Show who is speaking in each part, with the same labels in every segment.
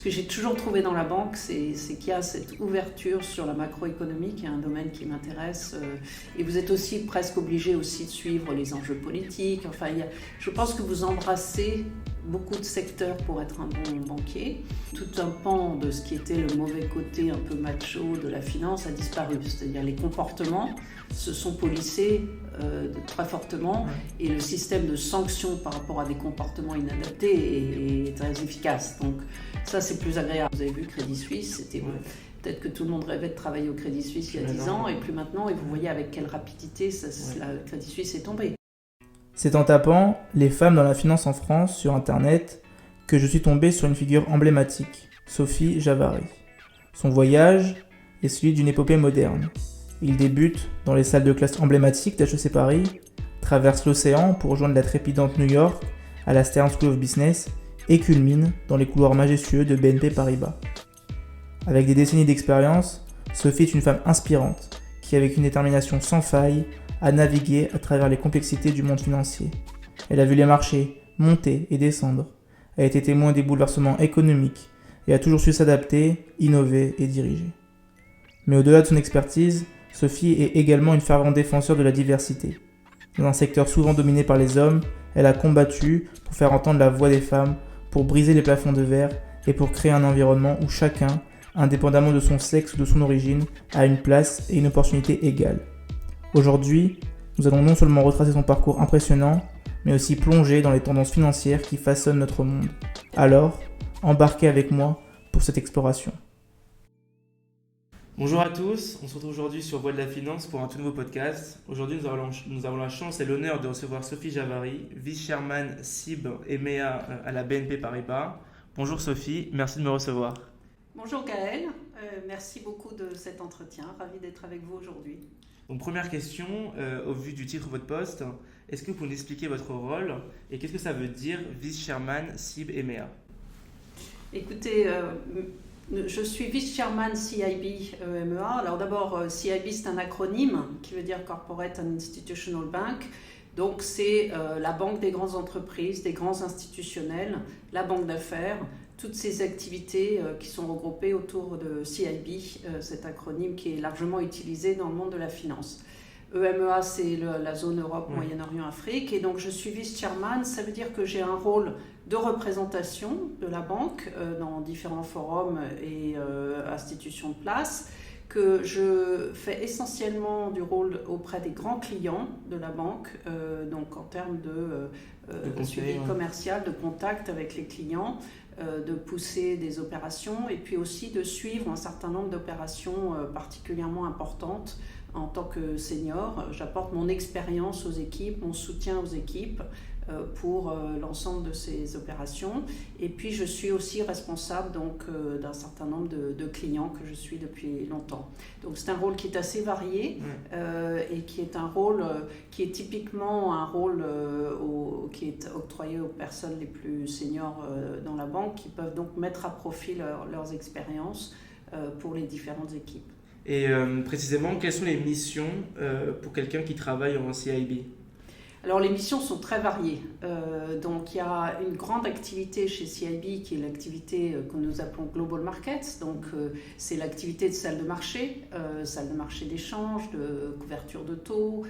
Speaker 1: Ce que j'ai toujours trouvé dans la banque, c'est qu'il y a cette ouverture sur la macroéconomie, qui est un domaine qui m'intéresse. Et vous êtes aussi presque obligé aussi de suivre les enjeux politiques. Enfin, je pense que vous embrassez beaucoup de secteurs pour être un bon banquier. Tout un pan de ce qui était le mauvais côté un peu macho de la finance a disparu. C'est-à-dire les comportements se sont polissés très fortement et le système de sanctions par rapport à des comportements inadaptés est très efficace. Donc ça, c'est plus agréable. Vous avez vu Crédit Suisse, c'était peut-être que tout le monde rêvait de travailler au Crédit Suisse il y a 10 ans et plus maintenant, et vous voyez avec quelle rapidité la Crédit Suisse est tombée.
Speaker 2: C'est en tapant « Les femmes dans la finance en France » sur Internet que je suis tombé sur une figure emblématique, Sophie Javary. Son voyage est celui d'une épopée moderne. Il débute dans les salles de classe emblématiques d'HEC Paris, traverse l'océan pour rejoindre la trépidante New York à la Stern School of Business et culmine dans les couloirs majestueux de BNP Paribas. Avec des décennies d'expérience, Sophie est une femme inspirante qui, avec une détermination sans faille, a navigué à travers les complexités du monde financier. Elle a vu les marchés monter et descendre, a été témoin des bouleversements économiques et a toujours su s'adapter, innover et diriger. Mais au-delà de son expertise, Sophie est également une fervente défenseur de la diversité. Dans un secteur souvent dominé par les hommes, elle a combattu pour faire entendre la voix des femmes, pour briser les plafonds de verre et pour créer un environnement où chacun, indépendamment de son sexe ou de son origine, a une place et une opportunité égale. Aujourd'hui, nous allons non seulement retracer son parcours impressionnant, mais aussi plonger dans les tendances financières qui façonnent notre monde. Alors, embarquez avec moi pour cette exploration.
Speaker 3: Bonjour à tous, on se retrouve aujourd'hui sur Voix de la Finance pour un tout nouveau podcast. Aujourd'hui, nous avons la chance et l'honneur de recevoir Sophie Javary, vice-chairman CIB et MEA à la BNP Paribas. Bonjour Sophie, merci de me recevoir.
Speaker 1: Bonjour Gaël, merci beaucoup de cet entretien, ravi d'être avec vous aujourd'hui.
Speaker 3: Donc première question, au vu du titre de votre poste, est-ce que vous pouvez nous expliquer votre rôle et qu'est-ce que ça veut dire vice-chairman CIB et MEA ?
Speaker 1: Écoutez, je suis vice-chairman CIB MEA. Alors d'abord, CIB c'est un acronyme qui veut dire Corporate and Institutional Bank. Donc c'est la banque des grandes entreprises, des grands institutionnels, la banque d'affaires, toutes ces activités qui sont regroupées autour de CIB, cet acronyme qui est largement utilisé dans le monde de la finance. EMEA, c'est la zone Europe, Moyen-Orient, Afrique. Et donc, je suis vice-chairman. Ça veut dire que j'ai un rôle de représentation de la banque dans différents forums et institutions de place, que je fais essentiellement du rôle auprès des grands clients de la banque, donc en termes de suivi commercial, de contact avec les clients, de pousser des opérations et puis aussi de suivre un certain nombre d'opérations particulièrement importantes. En tant que senior, j'apporte mon expérience aux équipes, mon soutien aux équipes pour l'ensemble de ces opérations. Et puis, je suis aussi responsable donc, d'un certain nombre de clients que je suis depuis longtemps. Donc, c'est un rôle qui est assez varié et qui est un rôle qui est typiquement un rôle qui est octroyé aux personnes les plus seniors dans la banque qui peuvent donc mettre à profit leurs expériences pour les différentes équipes.
Speaker 3: Et précisément, quelles sont les missions pour quelqu'un qui travaille en CIB ?
Speaker 1: Alors les missions sont très variées. Donc il y a une grande activité chez CIB qui est l'activité que nous appelons Global Markets. Donc c'est l'activité de salle de marché d'échange, de couverture de taux,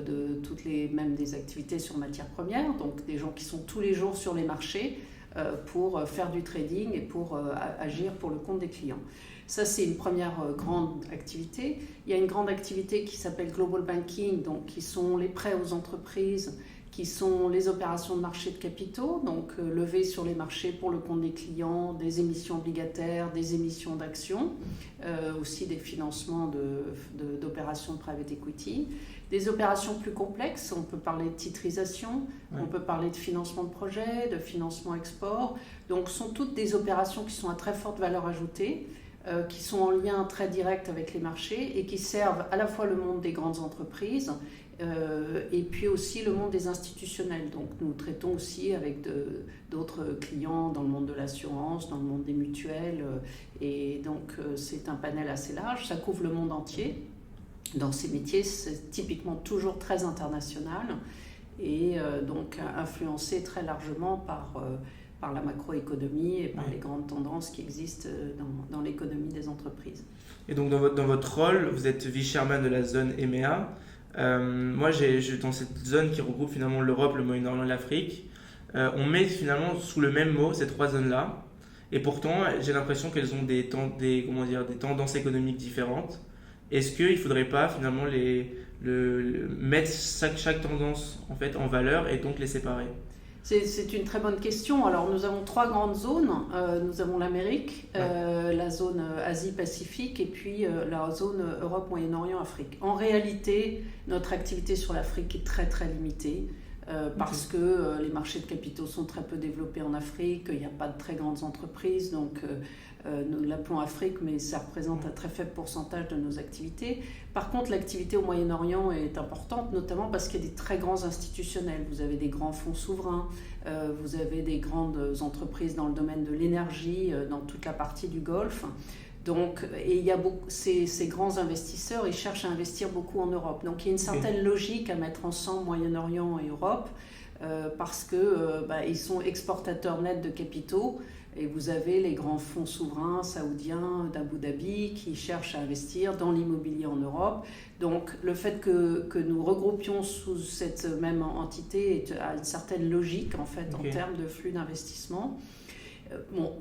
Speaker 1: de même des activités sur matières premières. Donc des gens qui sont tous les jours sur les marchés pour faire du trading et pour agir pour le compte des clients. Ça, c'est une première grande activité. Il y a une grande activité qui s'appelle Global Banking, donc qui sont les prêts aux entreprises, qui sont les opérations de marché de capitaux, donc levées sur les marchés pour le compte des clients, des émissions obligataires, des émissions d'actions, aussi des financements d'opérations de private equity. Des opérations plus complexes, on peut parler de titrisation, on peut parler de financement de projet, de financement export. Donc, ce sont toutes des opérations qui sont à très forte valeur ajoutée, qui sont en lien très direct avec les marchés et qui servent à la fois le monde des grandes entreprises et puis aussi le monde des institutionnels. Donc nous traitons aussi avec d'autres clients dans le monde de l'assurance, dans le monde des mutuelles et donc c'est un panel assez large, ça couvre le monde entier. Dans ces métiers, c'est typiquement toujours très international et donc influencé très largement par par la macroéconomie et par les grandes tendances qui existent dans l'économie des entreprises.
Speaker 3: Et donc dans votre rôle, vous êtes vice-chairman de la zone EMEA. Moi, je suis dans cette zone qui regroupe finalement l'Europe, le Moyen-Orient et l'Afrique. On met finalement sous le même mot ces trois zones-là. Et pourtant, j'ai l'impression qu'elles ont des tendances économiques différentes. Est-ce qu'il ne faudrait pas finalement mettre chaque tendance en fait en valeur et donc les séparer?
Speaker 1: C'est une très bonne question. Alors nous avons trois grandes zones. Nous avons l'Amérique, la zone Asie-Pacifique et puis la zone Europe, Moyen-Orient, Afrique. En réalité, notre activité sur l'Afrique est très très limitée. Parce que les marchés de capitaux sont très peu développés en Afrique, il n'y a pas de très grandes entreprises, donc nous l'appelons Afrique, mais ça représente un très faible pourcentage de nos activités. Par contre, l'activité au Moyen-Orient est importante, notamment parce qu'il y a des très grands institutionnels. Vous avez des grands fonds souverains, vous avez des grandes entreprises dans le domaine de l'énergie, dans toute la partie du Golfe. Donc, et il y a ces grands investisseurs, ils cherchent à investir beaucoup en Europe. Donc il y a une certaine logique à mettre ensemble Moyen-Orient et Europe parce que ils sont exportateurs nets de capitaux et vous avez les grands fonds souverains saoudiens d'Abu Dhabi qui cherchent à investir dans l'immobilier en Europe. Donc le fait que nous regroupions sous cette même entité a une certaine logique en fait en termes de flux d'investissement. Bon,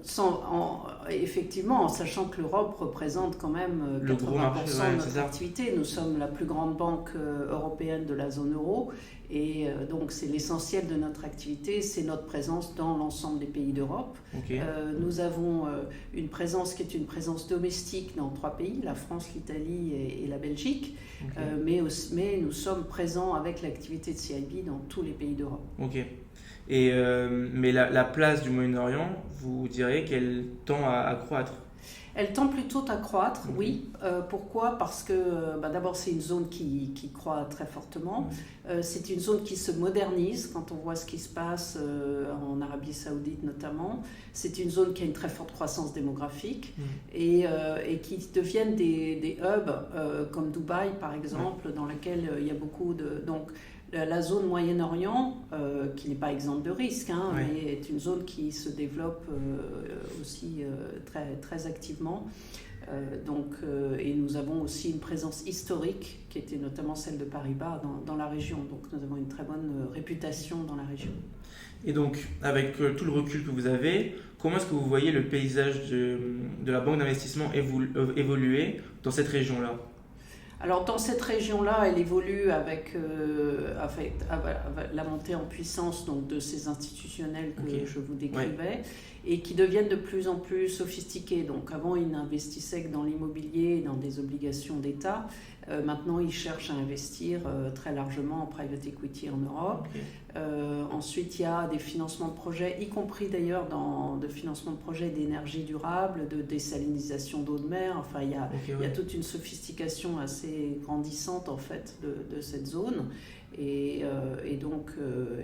Speaker 1: effectivement, en sachant que l'Europe représente quand même 80% de notre activité. Nous sommes la plus grande banque européenne de la zone euro et donc c'est l'essentiel de notre activité, c'est notre présence dans l'ensemble des pays d'Europe. Nous avons une présence qui est une présence domestique dans 3 pays, la France, l'Italie et la Belgique, mais nous sommes présents avec l'activité de CIB dans tous les pays d'Europe.
Speaker 3: Mais la place du Moyen-Orient, vous direz qu'elle tend à croître?
Speaker 1: Elle tend plutôt à croître, oui. Pourquoi ? Parce que d'abord c'est une zone qui croît très fortement. C'est une zone qui se modernise quand on voit ce qui se passe en Arabie Saoudite notamment. C'est une zone qui a une très forte croissance démographique et qui deviennent des hubs comme Dubaï par exemple, dans laquelle il y a beaucoup de... Donc, la zone Moyen-Orient, qui n'est pas exempte de risques, mais est une zone qui se développe aussi très, très activement. Et nous avons aussi une présence historique, qui était notamment celle de Paribas dans la région. Donc nous avons une très bonne réputation dans la région.
Speaker 3: Et donc, avec tout le recul que vous avez, comment est-ce que vous voyez le paysage de la banque d'investissement évoluer dans cette région-là ?
Speaker 1: Alors dans cette région-là, elle évolue avec la montée en puissance donc, de ces institutionnels que je vous décrivais et qui deviennent de plus en plus sophistiqués. Donc avant, ils n'investissaient que dans l'immobilier et dans des obligations d'État. Maintenant, ils cherchent à investir très largement en private equity en Europe. Ensuite, il y a des financements de projets, y compris d'ailleurs de financement de projets d'énergie durable, de désalinisation d'eau de mer. Enfin, il y a toute une sophistication assez grandissante en fait de cette zone. Et donc,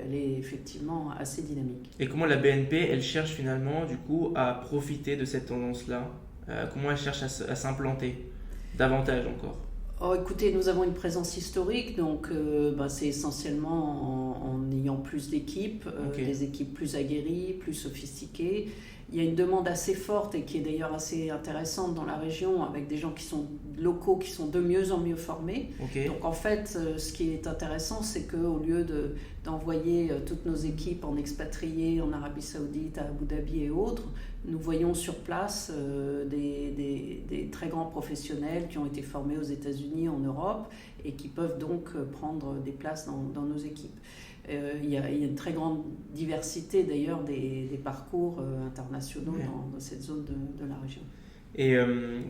Speaker 1: elle est effectivement assez dynamique.
Speaker 3: Et comment la BNP, elle cherche finalement du coup à profiter de cette tendance-là? Comment elle cherche à s'implanter davantage encore?
Speaker 1: Écoutez, nous avons une présence historique, donc c'est essentiellement en ayant plus d'équipes, des équipes plus aguerries, plus sophistiquées. Il y a une demande assez forte et qui est d'ailleurs assez intéressante dans la région avec des gens qui sont locaux, qui sont de mieux en mieux formés. Donc en fait, ce qui est intéressant, c'est qu'au lieu d'envoyer toutes nos équipes en expatriés en Arabie Saoudite, à Abu Dhabi et autres, nous voyons sur place des très grands professionnels qui ont été formés aux États-Unis, en Europe et qui peuvent donc prendre des places dans nos équipes. Il y a une très grande diversité d'ailleurs des parcours internationaux dans cette zone de la région.
Speaker 3: Et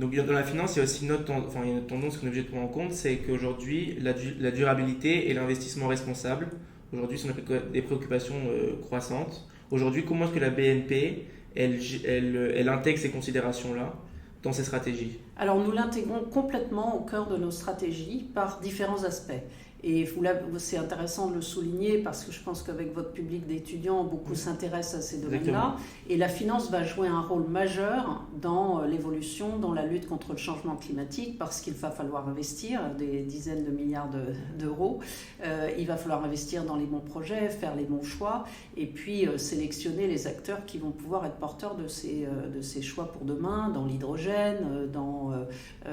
Speaker 3: donc dans la finance, il y a aussi une autre tendance qu'on est obligé de prendre en compte, c'est qu'aujourd'hui, la durabilité et l'investissement responsable, aujourd'hui, sont des préoccupations croissantes. Aujourd'hui, comment est-ce que la BNP, elle intègre ces considérations-là dans ses stratégies?
Speaker 1: Alors nous l'intégrons complètement au cœur de nos stratégies par différents aspects. Et c'est intéressant de le souligner parce que je pense qu'avec votre public d'étudiants, beaucoup s'intéressent à ces domaines-là. Et la finance va jouer un rôle majeur dans l'évolution, dans la lutte contre le changement climatique, parce qu'il va falloir investir des dizaines de milliards d'euros. Il va falloir investir dans les bons projets, faire les bons choix, et puis sélectionner les acteurs qui vont pouvoir être porteurs de ces choix pour demain, dans l'hydrogène, dans à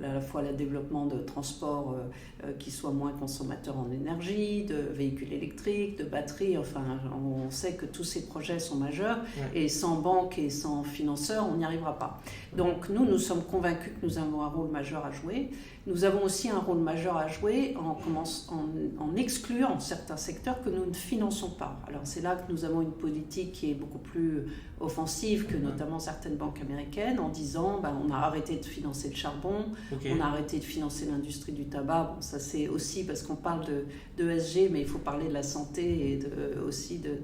Speaker 1: la fois le développement de transports qui soient moins consommateurs en énergie, de véhicules électriques, de batteries. Enfin, on sait que tous ces projets sont majeurs et sans banque et sans financeurs, on n'y arrivera pas. Donc nous sommes convaincus que nous avons un rôle majeur à jouer. Nous avons aussi un rôle majeur à jouer en excluant certains secteurs que nous ne finançons pas. Alors c'est là que nous avons une politique qui est beaucoup plus offensive que notamment certaines banques américaines, en disant on a arrêté de financer le charbon, on a arrêté de financer l'industrie du tabac. Bon, ça c'est aussi parce qu'on parle de ESG, mais il faut parler de la santé et aussi de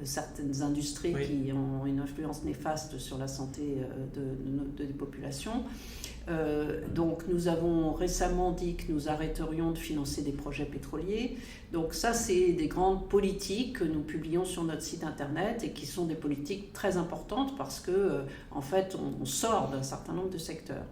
Speaker 1: certaines industries qui ont une influence néfaste sur la santé des populations. Donc nous avons récemment dit que nous arrêterions de financer des projets pétroliers. Donc ça, c'est des grandes politiques que nous publions sur notre site internet et qui sont des politiques très importantes parce que en fait, on sort d'un certain nombre de secteurs.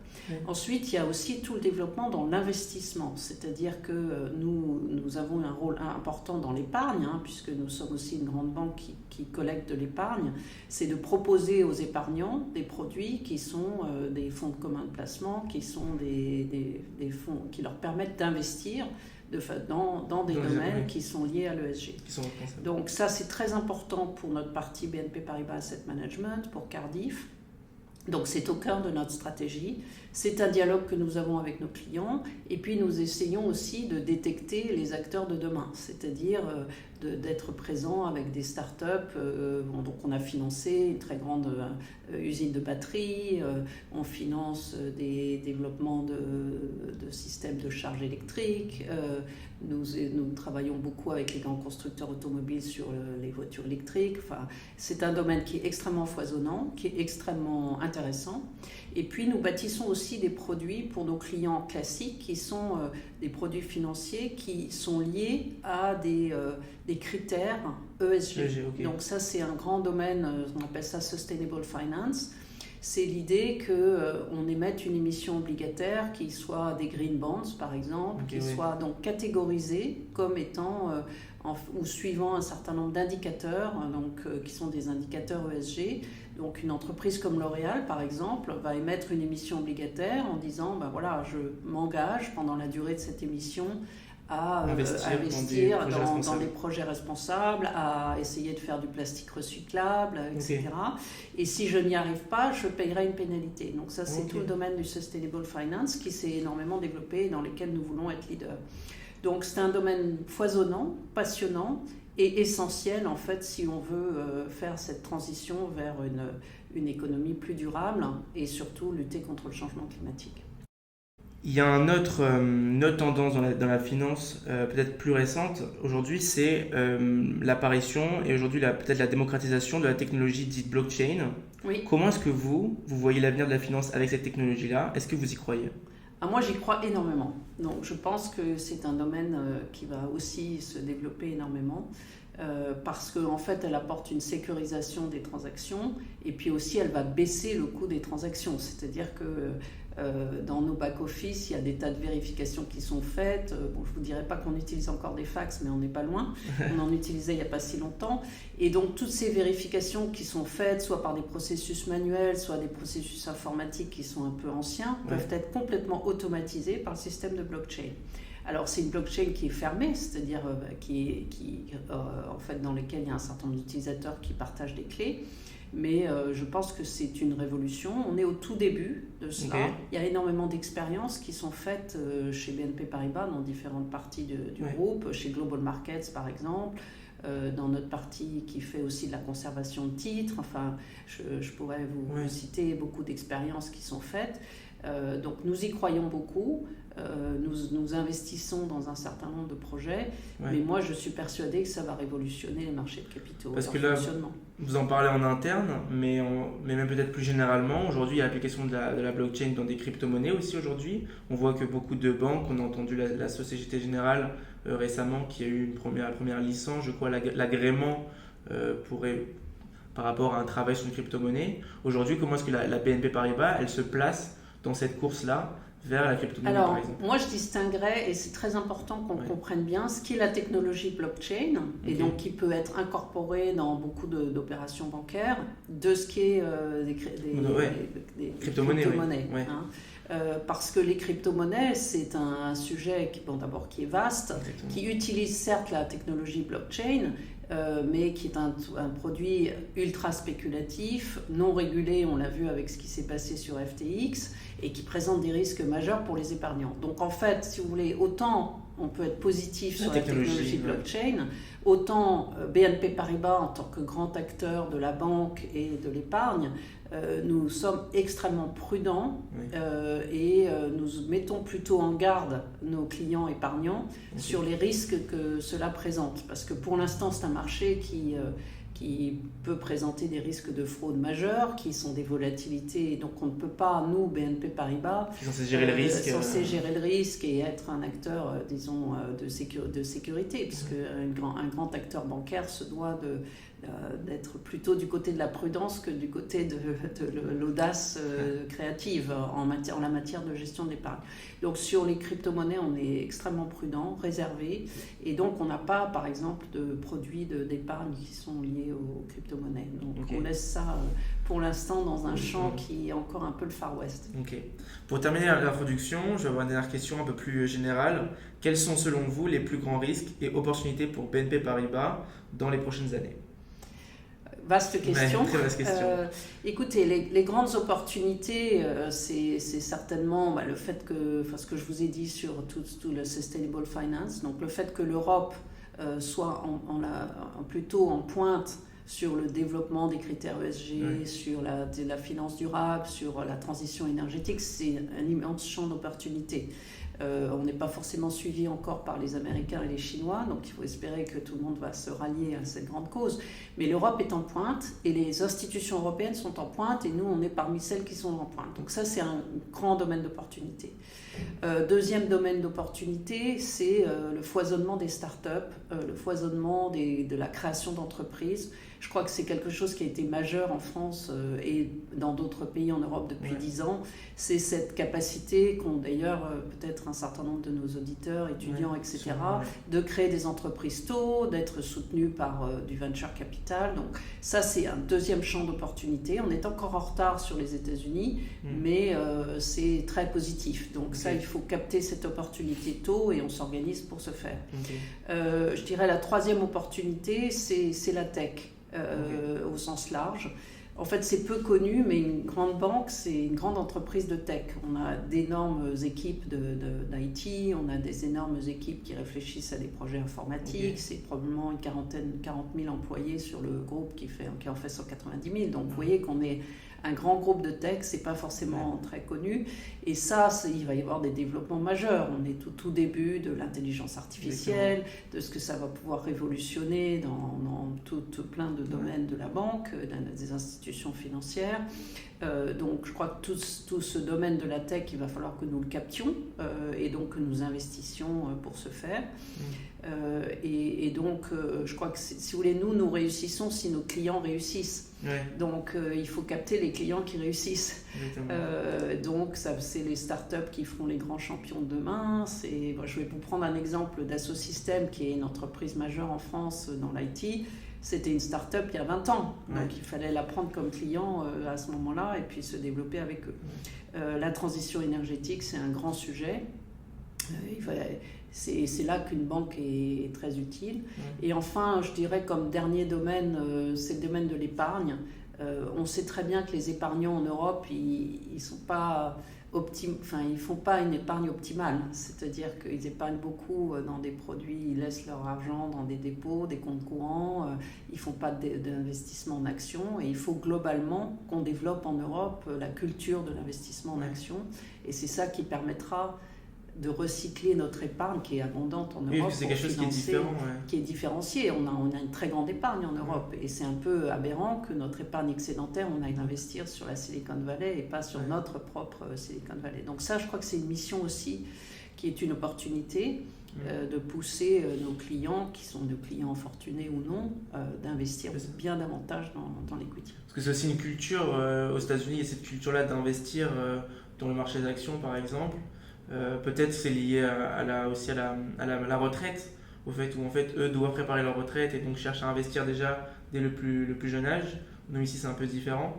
Speaker 1: Ensuite, il y a aussi tout le développement dans l'investissement, c'est-à-dire que nous avons un rôle important dans l'épargne, puisque nous sommes aussi une grande banque qui collecte de l'épargne. C'est de proposer aux épargnants des produits qui sont des fonds de commun de placement, qui sont des fonds qui leur permettent d'investir dans des domaines qui sont liés à l'ESG. Donc ça, c'est très important pour notre partie BNP Paribas Asset Management, pour Cardiff. Donc c'est au cœur de notre stratégie. C'est un dialogue que nous avons avec nos clients et puis nous essayons aussi de détecter les acteurs de demain, c'est-à-dire d'être présents avec des startups. Donc on a financé une très grande usine de batteries, on finance des développements de systèmes de charge électrique. Nous travaillons beaucoup avec les grands constructeurs automobiles sur les voitures électriques. Enfin, c'est un domaine qui est extrêmement foisonnant, qui est extrêmement intéressant. Et puis nous bâtissons aussi des produits pour nos clients classiques qui sont des produits financiers qui sont liés à des critères ESG. Donc ça, c'est un grand domaine, on appelle ça Sustainable Finance. C'est l'idée qu'on émette une émission obligataire qui soit des green bonds, par exemple, qui soit donc catégorisée comme étant ou suivant un certain nombre d'indicateurs, qui sont des indicateurs ESG. Donc une entreprise comme L'Oréal, par exemple, va émettre une émission obligataire en disant je m'engage pendant la durée de cette émission à investir dans des projets responsables, à essayer de faire du plastique recyclable, etc. Et si je n'y arrive pas, je payerai une pénalité. Donc ça, c'est tout le domaine du Sustainable Finance qui s'est énormément développé et dans lequel nous voulons être leaders. Donc c'est un domaine foisonnant, passionnant et essentiel en fait si on veut faire cette transition vers une économie plus durable et surtout lutter contre le changement climatique.
Speaker 3: Il y a une autre tendance dans la finance, peut-être plus récente aujourd'hui, c'est l'apparition et aujourd'hui peut-être la démocratisation de la technologie dite blockchain.
Speaker 1: Oui.
Speaker 3: Comment est-ce que vous voyez l'avenir de la finance avec cette technologie-là ? Est-ce que vous y croyez ?
Speaker 1: Moi, j'y crois énormément. Donc, je pense que c'est un domaine qui va aussi se développer énormément parce qu'en fait, elle apporte une sécurisation des transactions et puis aussi, elle va baisser le coût des transactions. C'est-à-dire que dans nos back-office, il y a des tas de vérifications qui sont faites. Je ne vous dirai pas qu'on utilise encore des fax, mais on n'est pas loin. On en utilisait il n'y a pas si longtemps. Et donc, toutes ces vérifications qui sont faites, soit par des processus manuels, soit des processus informatiques qui sont un peu anciens, peuvent être complètement automatisées par le système de blockchain. Alors, c'est une blockchain qui est fermée, c'est-à-dire en fait, dans laquelle il y a un certain nombre d'utilisateurs qui partagent des clés. Mais je pense que c'est une révolution. On est au tout début de ça. Il y a énormément d'expériences qui sont faites chez BNP Paribas dans différentes parties du groupe, chez Global Markets par exemple, dans notre partie qui fait aussi de la conservation de titres. Enfin, je pourrais vous citer beaucoup d'expériences qui sont faites. Donc nous y croyons beaucoup. Nous investissons dans un certain nombre de projets, mais moi je suis persuadée que ça va révolutionner les marchés de capitaux.
Speaker 3: Parce que là, Vous en parlez en interne, mais même peut-être plus généralement. Aujourd'hui, il y a l'application de la blockchain dans des crypto-monnaies aussi aujourd'hui. On voit que beaucoup de banques, on a entendu la Société Générale récemment qui a eu la première licence, je crois, l'agrément par rapport à un travail sur une crypto-monnaie. Aujourd'hui, comment est-ce que la BNP Paribas, elle se place dans cette course-là vers la crypto-monnaie,
Speaker 1: Alors,
Speaker 3: par exemple?
Speaker 1: moi je distinguerais, et c'est très important qu'on comprenne bien, ce qu'est la technologie blockchain, et donc qui peut être incorporée dans beaucoup d'opérations bancaires, de ce qu'est des crypto-monnaies.
Speaker 3: Ouais.
Speaker 1: Parce que les crypto-monnaies, c'est un sujet d'abord qui est vaste,
Speaker 3: Exactement.
Speaker 1: qui utilise certes la technologie blockchain, mais qui est un produit ultra spéculatif, non régulé, on l'a vu avec ce qui s'est passé sur FTX, et qui présente des risques majeurs pour les épargnants. Donc en fait, si vous voulez, autant on peut être positif sur la technologie blockchain, autant BNP Paribas, en tant que grand acteur de la banque et de l'épargne, nous sommes extrêmement prudents et nous mettons plutôt en garde nos clients épargnants sur les risques que cela présente. Parce que pour l'instant, c'est un marché qui peut présenter des risques de fraude majeurs, qui sont des volatilités. Donc on ne peut pas, nous, BNP Paribas,
Speaker 3: censé gérer le risque
Speaker 1: et être un acteur, disons, de sécurité, puisque un grand acteur bancaire se doit d'être plutôt du côté de la prudence que du côté de l'audace créative en la matière de gestion d'épargne. Donc sur les crypto-monnaies, on est extrêmement prudent, réservé, et donc on n'a pas, par exemple, de produits d'épargne qui sont liés aux crypto-monnaies. Donc on laisse ça pour l'instant dans un champ qui est encore un peu le Far West.
Speaker 3: Ok. Pour terminer l'introduction, je vais avoir une dernière question un peu plus générale. Quels sont selon vous les plus grands risques et opportunités pour BNP Paribas dans les prochaines années?
Speaker 1: Vaste question.
Speaker 3: Ouais, très vaste question.
Speaker 1: Écoutez, les grandes opportunités, c'est certainement le fait que, ce que je vous ai dit sur tout le sustainable finance, donc le fait que l'Europe soit plutôt en pointe sur le développement des critères ESG, sur la finance durable, sur la transition énergétique, c'est un immense champ d'opportunités. On n'est pas forcément suivi encore par les Américains et les Chinois, donc il faut espérer que tout le monde va se rallier à cette grande cause. Mais l'Europe est en pointe et les institutions européennes sont en pointe et nous, on est parmi celles qui sont en pointe. Donc ça, c'est un grand domaine d'opportunité. Deuxième domaine d'opportunité, c'est le foisonnement des startups, le foisonnement de la création d'entreprises. Je crois que c'est quelque chose qui a été majeur en France et dans d'autres pays en Europe depuis 10 ans. C'est cette capacité qu'ont d'ailleurs peut-être un certain nombre de nos auditeurs, étudiants, etc., de créer des entreprises tôt, d'être soutenus par du venture capital. Donc ça, c'est un deuxième champ d'opportunité. On est encore en retard sur les États-Unis, mais c'est très positif. Donc ça, il faut capter cette opportunité tôt et on s'organise pour ce faire. Je dirais la troisième opportunité, c'est la tech. Au sens large. En fait, c'est peu connu, mais une grande banque, c'est une grande entreprise de tech. On a d'énormes équipes d'IT, on a des énormes équipes qui réfléchissent à des projets informatiques. C'est probablement 40 000 employés sur le groupe qui en fait 190 000. Donc, vous voyez qu'on est un grand groupe de tech, c'est pas forcément très connu. Et ça, il va y avoir des développements majeurs. On est au tout début de l'intelligence artificielle, de ce que ça va pouvoir révolutionner dans plein de domaines de la banque, des institutions financières. Donc je crois que tout ce domaine de la tech, il va falloir que nous le captions et donc que nous investissions pour ce faire. Et donc je crois que si vous voulez, nous réussissons si nos clients réussissent. Donc il faut capter les clients qui réussissent. Donc c'est les startups qui feront les grands champions de demain. Je vais vous prendre un exemple d'Assosystème, qui est une entreprise majeure en France dans l'IT. C'était une start-up il y a 20 ans, donc il fallait la prendre comme client à ce moment-là et puis se développer avec eux. La transition énergétique, c'est un grand sujet. C'est là qu'une banque est très utile. Et enfin, je dirais comme dernier domaine, c'est le domaine de l'épargne. On sait très bien que les épargnants en Europe, ils sont pas ils font pas une épargne optimale, c'est-à-dire qu'ils épargnent beaucoup dans des produits, ils laissent leur argent dans des dépôts, des comptes courants, ils font pas d'investissement en actions, et il faut globalement qu'on développe en Europe la culture de l'investissement en actions, et c'est ça qui permettra de recycler notre épargne qui est abondante en Europe.
Speaker 3: Oui, parce que c'est quelque chose qui est différent.
Speaker 1: Qui est différencié. On a une très grande épargne en Europe et c'est un peu aberrant que notre épargne excédentaire, on aille l'investir sur la Silicon Valley et pas sur notre propre Silicon Valley. Donc ça, je crois que c'est une mission aussi qui est une opportunité de pousser nos clients, qui sont nos clients fortunés ou non, d'investir bien davantage dans l'equity.
Speaker 3: Parce que c'est aussi une culture, aux États-Unis, il y a cette culture-là d'investir dans le marché des actions, par exemple. Peut-être c'est lié aussi à la retraite, au fait où en fait, eux doivent préparer leur retraite et donc cherchent à investir déjà dès le plus jeune âge. Nous, ici, c'est un peu différent.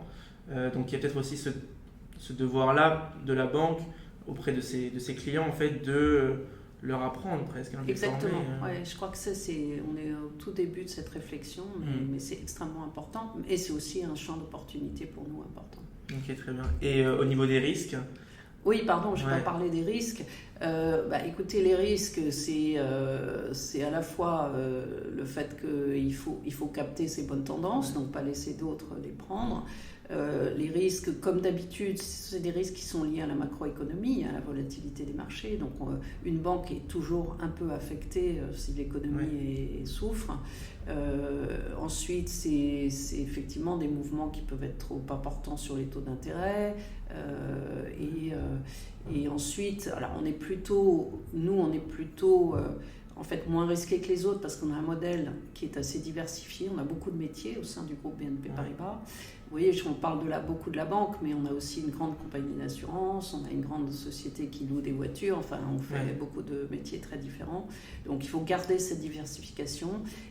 Speaker 3: Donc il y a peut-être aussi ce devoir-là de la banque auprès de ses clients, en fait, de leur apprendre presque.
Speaker 1: Exactement. Ouais, je crois que on est au tout début de cette réflexion, mais c'est extrêmement important. Et c'est aussi un champ d'opportunité pour nous important.
Speaker 3: Ok, très bien. Et au niveau des risques?
Speaker 1: Oui, pardon, je n'ai pas parlé des risques. Écoutez, les risques, c'est à la fois le fait qu'il faut capter ces bonnes tendances, donc pas laisser d'autres les prendre. Les risques, comme d'habitude, c'est des risques qui sont liés à la macroéconomie, à la volatilité des marchés. Donc, une banque est toujours un peu affectée si l'économie souffre. Ensuite, c'est effectivement des mouvements qui peuvent être trop importants sur les taux d'intérêt. Et ensuite, alors on est plutôt en fait moins risqué que les autres parce qu'on a un modèle qui est assez diversifié. On a beaucoup de métiers au sein du groupe BNP Paribas. Vous voyez, on parle beaucoup de la banque, mais on a aussi une grande compagnie d'assurance, on a une grande société qui loue des voitures, enfin on fait beaucoup de métiers très différents. Donc il faut garder cette diversification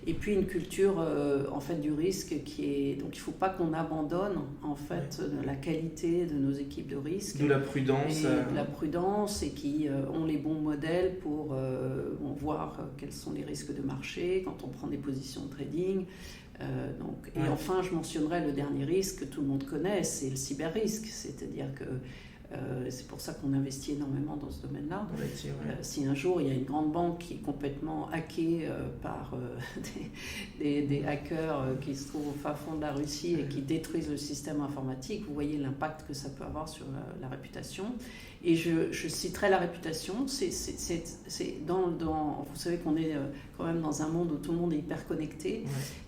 Speaker 1: et puis une culture en fait du risque donc il ne faut pas qu'on abandonne en fait la qualité de nos équipes de risque.
Speaker 3: De la prudence.
Speaker 1: De la prudence et qui ont les bons modèles pour voir quels sont les risques de marché quand on prend des positions de trading. Et enfin, je mentionnerai le dernier risque que tout le monde connaît, c'est le cyber-risque. C'est-à-dire que c'est pour ça qu'on investit énormément dans ce domaine-là. Si un jour il y a une grande banque qui est complètement hackée par des hackers qui se trouvent au fin fond de la Russie et qui détruisent le système informatique, vous voyez l'impact que ça peut avoir sur la réputation. Et je citerai la réputation. Vous savez qu'on est quand même dans un monde où tout le monde est hyper connecté.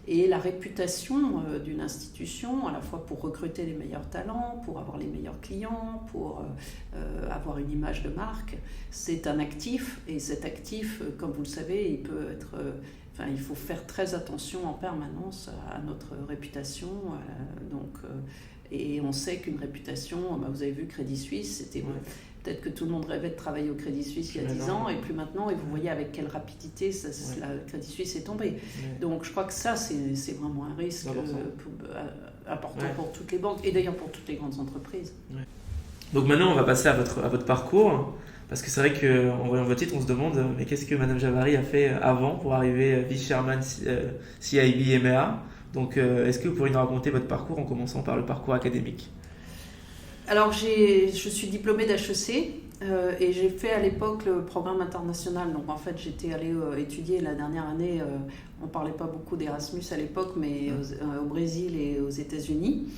Speaker 1: Et la réputation d'une institution, à la fois pour recruter les meilleurs talents, pour avoir les meilleurs clients, pour avoir une image de marque, c'est un actif. Et cet actif, comme vous le savez, il peut être... il faut faire très attention en permanence à notre réputation. Et on sait qu'une réputation, vous avez vu Crédit Suisse, c'était... Peut-être que tout le monde rêvait de travailler au Crédit Suisse il y a 10 ans et plus maintenant, et vous voyez avec quelle rapidité le Crédit Suisse est tombé. Donc je crois que ça, c'est vraiment un risque important pour toutes les banques et d'ailleurs pour toutes les grandes entreprises.
Speaker 3: Donc maintenant, on va passer à votre parcours, parce que c'est vrai qu'en voyant votre titre, on se demande mais qu'est-ce que Madame Javary a fait avant pour arriver vice-chairman CIB EMEA. Donc est-ce que vous pourriez nous raconter votre parcours en commençant par le parcours académique?
Speaker 1: Alors, je suis diplômée d'HEC et j'ai fait à l'époque le programme international. Donc, en fait, j'étais allée étudier la dernière année, on ne parlait pas beaucoup d'Erasmus à l'époque, mais au Brésil et aux États-Unis.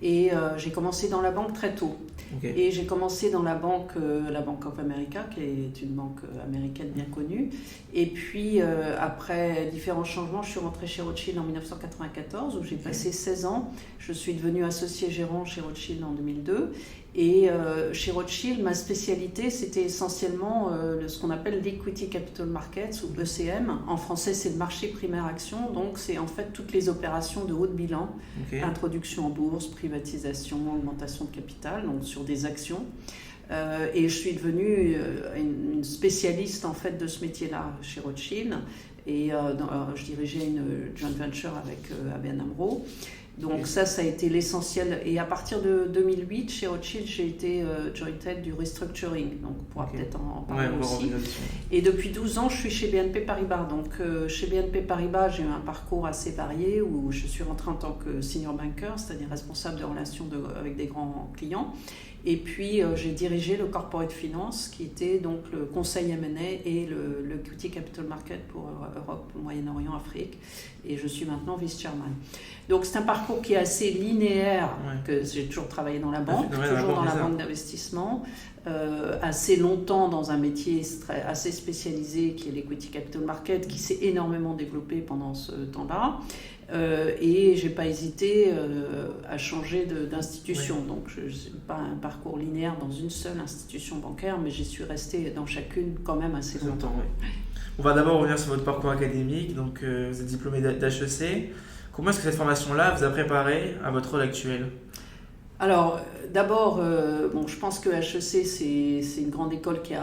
Speaker 1: Et j'ai commencé dans la banque très tôt. Et j'ai commencé dans la banque of America, qui est une banque américaine bien connue. Et puis, après différents changements, je suis rentrée chez Rothschild en 1994, où j'ai passé 16 ans. Je suis devenue associée gérant chez Rothschild en 2002. Et chez Rothschild, ma spécialité, c'était essentiellement ce qu'on appelle l'Equity Capital Markets, ou ECM. En français, c'est le marché primaire action. Donc, c'est en fait toutes les opérations de haut de bilan, introduction en bourse, privatisation, augmentation de capital, donc sur des actions. Et je suis devenue une spécialiste en fait de ce métier-là chez Rothschild. Et je dirigeais une joint venture avec ABN AMRO. Donc ça a été l'essentiel. Et à partir de 2008, chez Rothschild, j'ai été joint head du restructuring. Donc on pourra peut-être en parler aussi. Et depuis 12 ans, je suis chez BNP Paribas. Donc chez BNP Paribas, j'ai eu un parcours assez varié où je suis rentrée en tant que senior banker, c'est-à-dire responsable de relations avec des grands clients. Et puis j'ai dirigé le Corporate Finance, qui était donc le conseil M&A et le Equity Capital Market pour Europe, Moyen-Orient, Afrique. Et je suis maintenant vice-chairman. Donc c'est un parcours qui est assez linéaire, que j'ai toujours travaillé dans la banque, toujours dans la banque d'investissement, assez longtemps dans un métier assez spécialisé qui est l'Equity Capital Market, qui s'est énormément développé pendant ce temps-là. Et je n'ai pas hésité à changer d'institution. Oui. Donc, je n'ai pas un parcours linéaire dans une seule institution bancaire, mais j'y suis restée dans chacune quand même assez longtemps.
Speaker 3: Oui. On va d'abord revenir sur votre parcours académique. Donc, vous êtes diplômé d'HEC. Comment est-ce que cette formation-là vous a préparé à votre rôle actuel ?
Speaker 1: Alors, d'abord, je pense que HEC, c'est une grande école qui est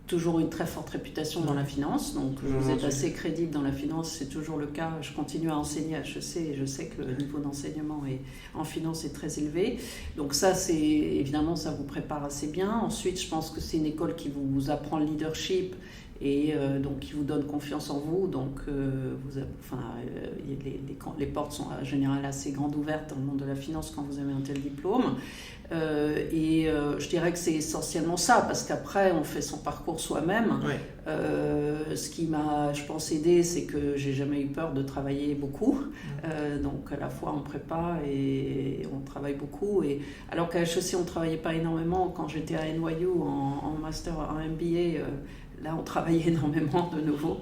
Speaker 1: toujours une très forte réputation dans la finance, donc vous êtes assez crédible dans la finance, c'est toujours le cas. Je continue à enseigner à HEC et je sais que le niveau d'enseignement en finance est très élevé. Donc ça, évidemment, ça vous prépare assez bien. Ensuite, je pense que c'est une école qui vous apprend le leadership et donc qui vous donne confiance en vous. Donc les portes sont en général assez grandes ouvertes dans le monde de la finance quand vous avez un tel diplôme. Je dirais que c'est essentiellement ça, parce qu'après on fait son parcours soi-même. Oui. Ce qui m'a, je pense, aidé, c'est que j'ai jamais eu peur de travailler beaucoup. Donc à la fois on prépare et on travaille beaucoup. Et alors qu'à HEC on travaillait pas énormément, quand j'étais à NYU en master, en MBA, là on travaillait énormément de nouveau.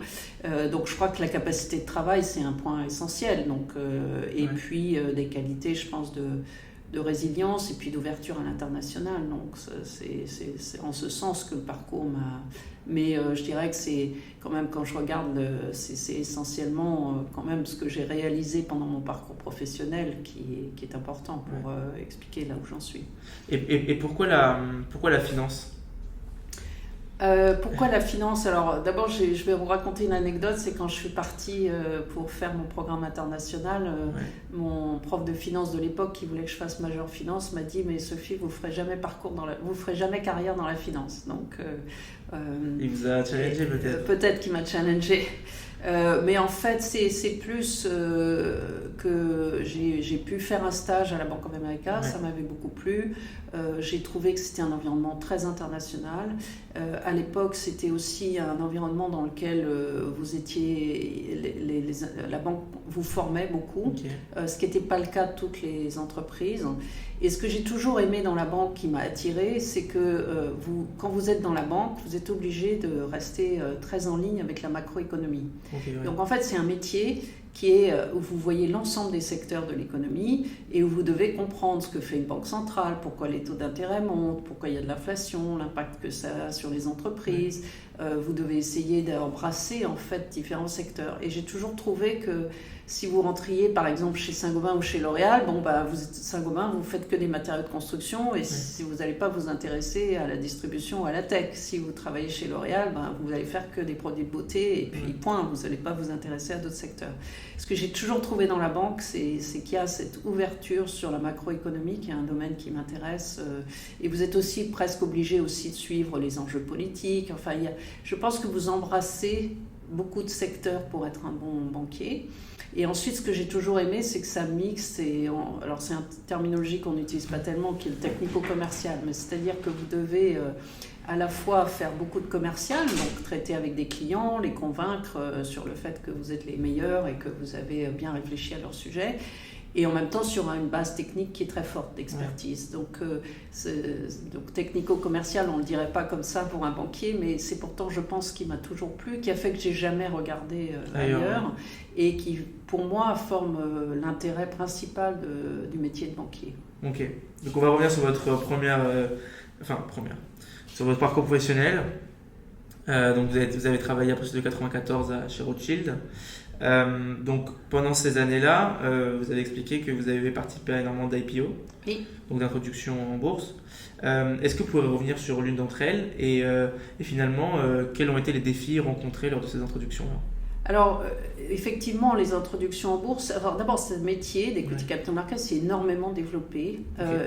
Speaker 1: Donc je crois que la capacité de travail c'est un point essentiel. Donc puis des qualités, je pense, de résilience et puis d'ouverture à l'international. Donc c'est en ce sens que le parcours m'a... Mais je dirais que c'est quand même, quand je regarde, c'est essentiellement quand même ce que j'ai réalisé pendant mon parcours professionnel qui est important pour expliquer là où j'en suis.
Speaker 3: Et pourquoi la finance ?
Speaker 1: Pourquoi la finance ? Alors d'abord je vais vous raconter une anecdote, c'est quand je suis partie pour faire mon programme international, mon prof de finance de l'époque qui voulait que je fasse majeure finance m'a dit mais Sophie, vous ferez jamais carrière dans la finance. Donc
Speaker 3: il vous a challengé peut-être.
Speaker 1: Peut-être qu'il m'a challengé. Mais en fait, c'est plus que j'ai pu faire un stage à la Bank of America, ça m'avait beaucoup plu. J'ai trouvé que c'était un environnement très international. À l'époque, c'était aussi un environnement dans lequel vous étiez, la banque vous formait beaucoup, ce qui n'était pas le cas de toutes les entreprises. Et ce que j'ai toujours aimé dans la banque qui m'a attirée, c'est que quand vous êtes dans la banque, vous êtes obligé de rester très en ligne avec la macroéconomie. Donc en fait, c'est un métier où vous voyez l'ensemble des secteurs de l'économie et où vous devez comprendre ce que fait une banque centrale, pourquoi les taux d'intérêt montent, pourquoi il y a de l'inflation, l'impact que ça a sur les entreprises. Vous devez essayer d'embrasser en fait différents secteurs. Et j'ai toujours trouvé que si vous rentriez par exemple chez Saint-Gobain ou chez L'Oréal, vous êtes Saint-Gobain, vous faites que des matériaux de construction et si vous n'allez pas vous intéresser à la distribution ou à la tech. Si vous travaillez chez L'Oréal, vous allez faire que des produits de beauté et puis point, vous n'allez pas vous intéresser à d'autres secteurs. Ce que j'ai toujours trouvé dans la banque, c'est qu'il y a cette ouverture sur la macroéconomie, qui est un domaine qui m'intéresse. Et vous êtes aussi presque obligé aussi de suivre les enjeux politiques. Enfin, je pense que vous embrassez beaucoup de secteurs pour être un bon banquier. Et ensuite, ce que j'ai toujours aimé, c'est que ça mixe, alors c'est une terminologie qu'on n'utilise pas tellement, qui est le technico-commercial, mais c'est-à-dire que vous devez à la fois faire beaucoup de commercial, donc traiter avec des clients, les convaincre sur le fait que vous êtes les meilleurs et que vous avez bien réfléchi à leur sujet, et en même temps sur une base technique qui est très forte d'expertise. Donc technico-commercial, on ne le dirait pas comme ça pour un banquier, mais c'est pourtant, je pense, qui m'a toujours plu, qui a fait que j'ai jamais regardé ailleurs, et qui, pour moi, forme l'intérêt principal du métier de banquier.
Speaker 3: Ok, donc on va revenir sur votre sur votre parcours professionnel. Donc vous avez travaillé à partir de 1994 chez Rothschild. Donc pendant ces années-là, vous avez expliqué que vous avez participé à énormément d'IPO, donc d'introduction en bourse. Est-ce que vous pouvez revenir sur l'une d'entre elles et finalement, quels ont été les défis rencontrés lors de ces introductions-là ?
Speaker 1: Alors, effectivement, les introductions en bourse, d'abord, ce métier d'Equity Capital Markets s'est énormément développé,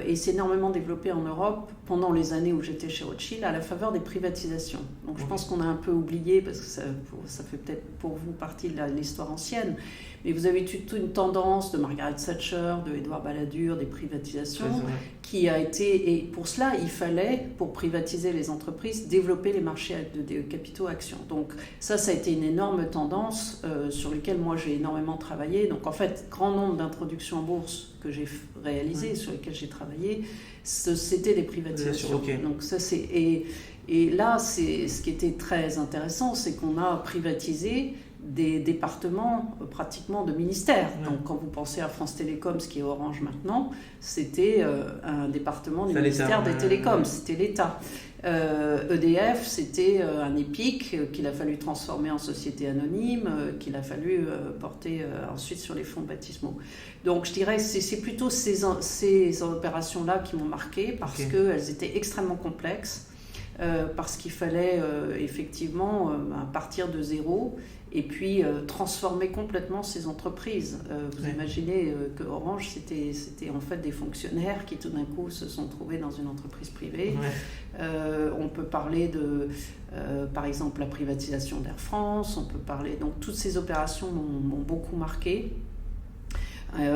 Speaker 1: et s'est énormément développé en Europe pendant les années où j'étais chez Rothschild, à la faveur des privatisations. Donc, je pense qu'on a un peu oublié, parce que ça fait peut-être pour vous partie de l'histoire ancienne, Mais vous avez eu toute une tendance de Margaret Thatcher, de Édouard Balladur, des privatisations, qui a été... Et pour cela, il fallait, pour privatiser les entreprises, développer les marchés de capitaux actions. Donc ça a été une énorme tendance sur laquelle moi j'ai énormément travaillé. Donc en fait, grand nombre d'introductions en bourse que j'ai réalisées, sur lesquelles j'ai travaillé, c'était des privatisations.
Speaker 3: Okay.
Speaker 1: Donc ça c'est... Et là, ce qui était très intéressant, c'est qu'on a privatisé des départements pratiquement de ministères. Donc quand vous pensez à France Télécom, ce qui est Orange maintenant, c'était un département du ministère des Télécoms, c'était l'État. EDF, c'était un EPIC qu'il a fallu transformer en société anonyme, qu'il a fallu porter ensuite sur les fonds baptismaux. Donc je dirais que c'est plutôt ces opérations-là qui m'ont marqué parce qu'elles étaient extrêmement complexes. Parce qu'il fallait effectivement partir de zéro et puis transformer complètement ces entreprises. Vous imaginez que Orange, c'était en fait des fonctionnaires qui tout d'un coup se sont trouvés dans une entreprise privée. On peut parler de, par exemple, la privatisation d'Air France, on peut parler... Donc toutes ces opérations m'ont beaucoup marqué.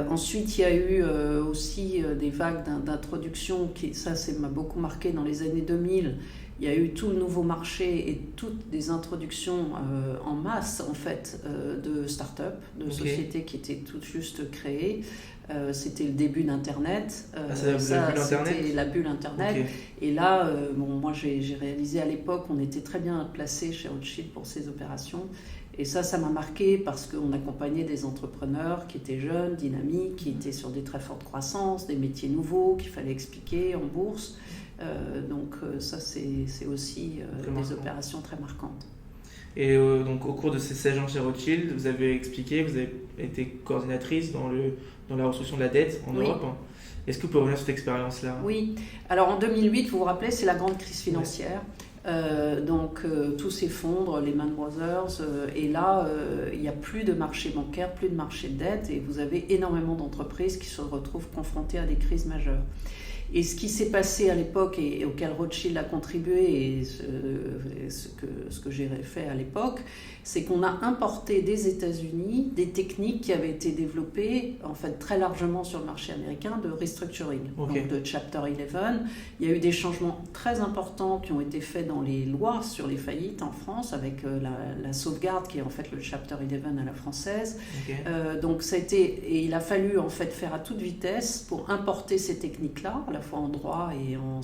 Speaker 1: Ensuite, il y a eu aussi des vagues d'introduction, ça m'a beaucoup marqué dans les années 2000. Il y a eu tout le nouveau marché et toutes des introductions en masse en fait de start-up, de sociétés qui étaient toutes juste créées. C'était le début d'Internet. C'était la bulle Internet. Et là, moi j'ai réalisé à l'époque, on était très bien placé chez Rothschild pour ces opérations. Et ça m'a marqué parce qu'on accompagnait des entrepreneurs qui étaient jeunes, dynamiques, qui étaient sur des très fortes croissances, des métiers nouveaux qu'il fallait expliquer en bourse. Donc ça, c'est aussi des opérations très marquantes.
Speaker 3: Et donc au cours de ces 16 ans chez Rothschild, vous avez expliqué, vous avez été coordinatrice dans la restriction de la dette en Europe. Est-ce que vous pouvez revenir sur cette expérience-là ?
Speaker 1: Oui. Alors en 2008, vous vous rappelez, c'est la grande crise financière. Donc tout s'effondre, Lehman Brothers, et là il n'y a plus de marché bancaire, plus de marché de dette, et vous avez énormément d'entreprises qui se retrouvent confrontées à des crises majeures. Et ce qui s'est passé à l'époque et auquel Rothschild a contribué, et ce que j'ai fait à l'époque, c'est qu'on a importé des États-Unis des techniques qui avaient été développées en fait très largement sur le marché américain de restructuring, donc de Chapter 11. Il y a eu des changements très importants qui ont été faits dans les lois sur les faillites en France avec la sauvegarde qui est en fait le Chapter 11 à la française. Donc ça a été, et il a fallu en fait faire à toute vitesse pour importer ces techniques-là, à la fois en droit et en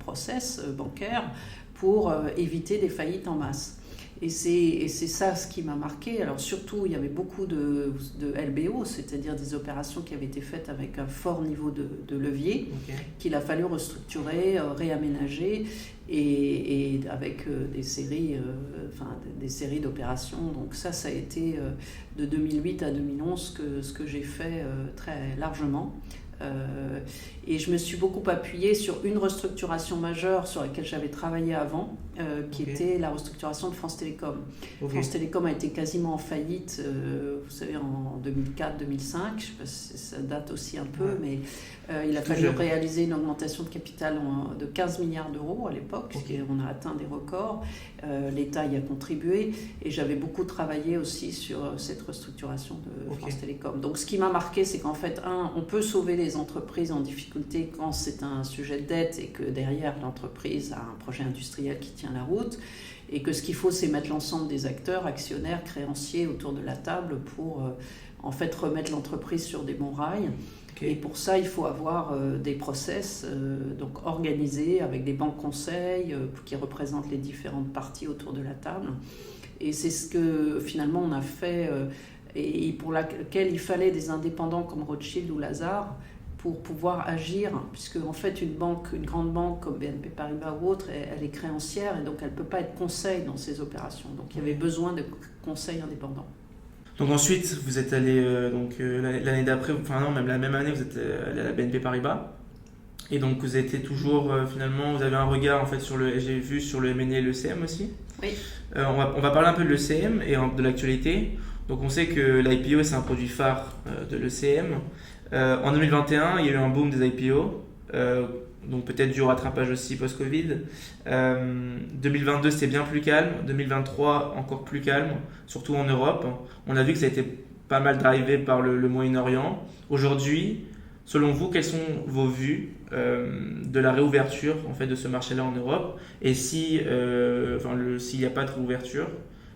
Speaker 1: process bancaire, pour éviter des faillites en masse. Et c'est ça ce qui m'a marqué. Alors surtout, il y avait beaucoup de LBO, c'est-à-dire des opérations qui avaient été faites avec un fort niveau de levier, qu'il a fallu restructurer, réaménager, et avec des séries d'opérations. Donc ça a été de 2008 à 2011 ce que j'ai fait très largement. Et je me suis beaucoup appuyée sur une restructuration majeure sur laquelle j'avais travaillé avant, qui était la restructuration de France Télécom. France Télécom a été quasiment en faillite, vous savez, en 2004-2005, je sais pas si ça date aussi un peu, mais il a fallu réaliser une augmentation de capital de 15 milliards d'euros à l'époque, on a atteint des records, l'État y a contribué, et j'avais beaucoup travaillé aussi sur cette restructuration de France Télécom. Donc ce qui m'a marqué, c'est qu'en fait, on peut sauver les entreprises en difficulté quand c'est un sujet de dette et que derrière l'entreprise a un projet industriel qui tient la route, et que ce qu'il faut, c'est mettre l'ensemble des acteurs, actionnaires, créanciers autour de la table pour en fait remettre l'entreprise sur des bons rails. Et pour ça, il faut avoir des process donc organisés avec des banques conseils qui représentent les différentes parties autour de la table. Et c'est ce que finalement on a fait et pour laquelle il fallait des indépendants comme Rothschild ou Lazard pour pouvoir agir, puisque en fait une grande banque comme BNP Paribas ou autre, elle est créancière et donc elle ne peut pas être conseil dans ces opérations. Donc il y avait besoin de conseils indépendants.
Speaker 3: Donc ensuite, vous êtes allé, l'année d'après, enfin non, même la même année, vous êtes allé à la BNP Paribas. Et donc vous étiez toujours, finalement, vous avez un regard en fait sur j'ai vu sur le M&A et le CM aussi.
Speaker 1: Oui.
Speaker 3: On va parler un peu de l'ECM et de l'actualité. Donc on sait que l'IPO c'est un produit phare de l'ECM. En 2021, il y a eu un boom des IPO, donc peut-être du rattrapage aussi post-Covid. 2022, c'était bien plus calme. 2023, encore plus calme, surtout en Europe. On a vu que ça a été pas mal drivé par le Moyen-Orient. Aujourd'hui, selon vous, quelles sont vos vues de la réouverture en fait, de ce marché-là en Europe? Et s'il n'y a pas de réouverture,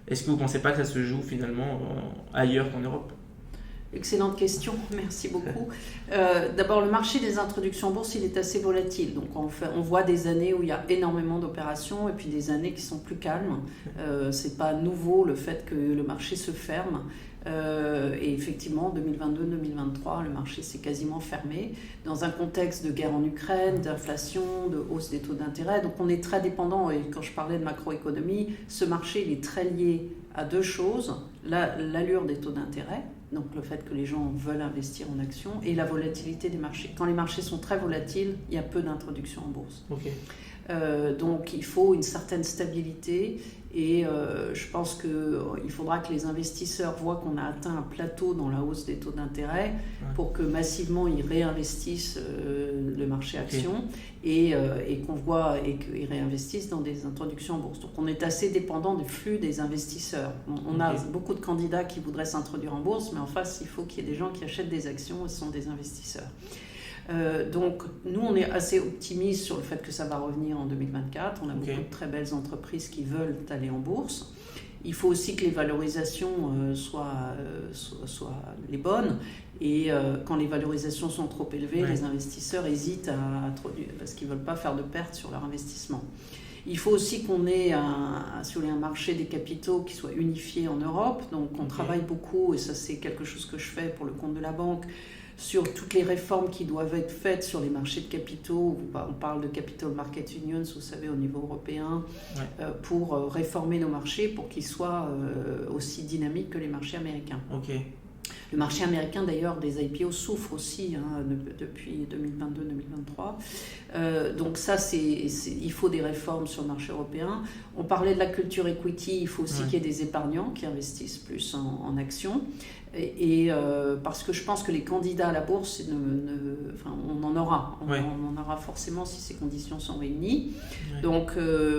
Speaker 3: est-ce que vous ne pensez pas que ça se joue finalement ailleurs qu'en Europe?
Speaker 1: Excellente question, merci beaucoup. D'abord, le marché des introductions en bourse, il est assez volatile. Donc, on voit des années où il y a énormément d'opérations et puis des années qui sont plus calmes. Ce n'est pas nouveau le fait que le marché se ferme. Et effectivement, 2022-2023, le marché s'est quasiment fermé dans un contexte de guerre en Ukraine, d'inflation, de hausse des taux d'intérêt. Donc, on est très dépendant. Et quand je parlais de macroéconomie, ce marché, il est très lié à deux choses. L'allure des taux d'intérêt, donc le fait que les gens veulent investir en actions, et la volatilité des marchés. Quand les marchés sont très volatiles, il y a peu d'introduction en bourse.
Speaker 3: Okay.
Speaker 1: Donc il faut une certaine stabilité et je pense qu'il faudra que les investisseurs voient qu'on a atteint un plateau dans la hausse des taux d'intérêt pour que massivement ils réinvestissent le marché action et qu'on voit et qu'ils réinvestissent dans des introductions en bourse. Donc on est assez dépendant du flux des investisseurs. On a beaucoup de candidats qui voudraient s'introduire en bourse, mais en face il faut qu'il y ait des gens qui achètent des actions et ce sont des investisseurs. Donc nous on est assez optimistes sur le fait que ça va revenir en 2024. On a beaucoup de très belles entreprises qui veulent aller en bourse. Il faut aussi que les valorisations soient les bonnes et quand les valorisations sont trop élevées, les investisseurs hésitent parce qu'ils ne veulent pas faire de pertes sur leur investissement. Il faut aussi qu'on ait un marché des capitaux qui soit unifié en Europe. Donc on travaille beaucoup, et ça c'est quelque chose que je fais pour le compte de la banque, sur toutes les réformes qui doivent être faites sur les marchés de capitaux. On parle de Capital Market Unions, vous savez, au niveau européen, pour réformer nos marchés pour qu'ils soient aussi dynamiques que les marchés américains. Le marché américain, d'ailleurs, des IPO souffre aussi depuis 2022-2023. Donc ça, il faut des réformes sur le marché européen. On parlait de la culture equity, il faut aussi qu'il y ait des épargnants qui investissent plus en actions. Et parce que je pense que les candidats à la bourse, on en aura. On en aura forcément si ces conditions sont réunies. Donc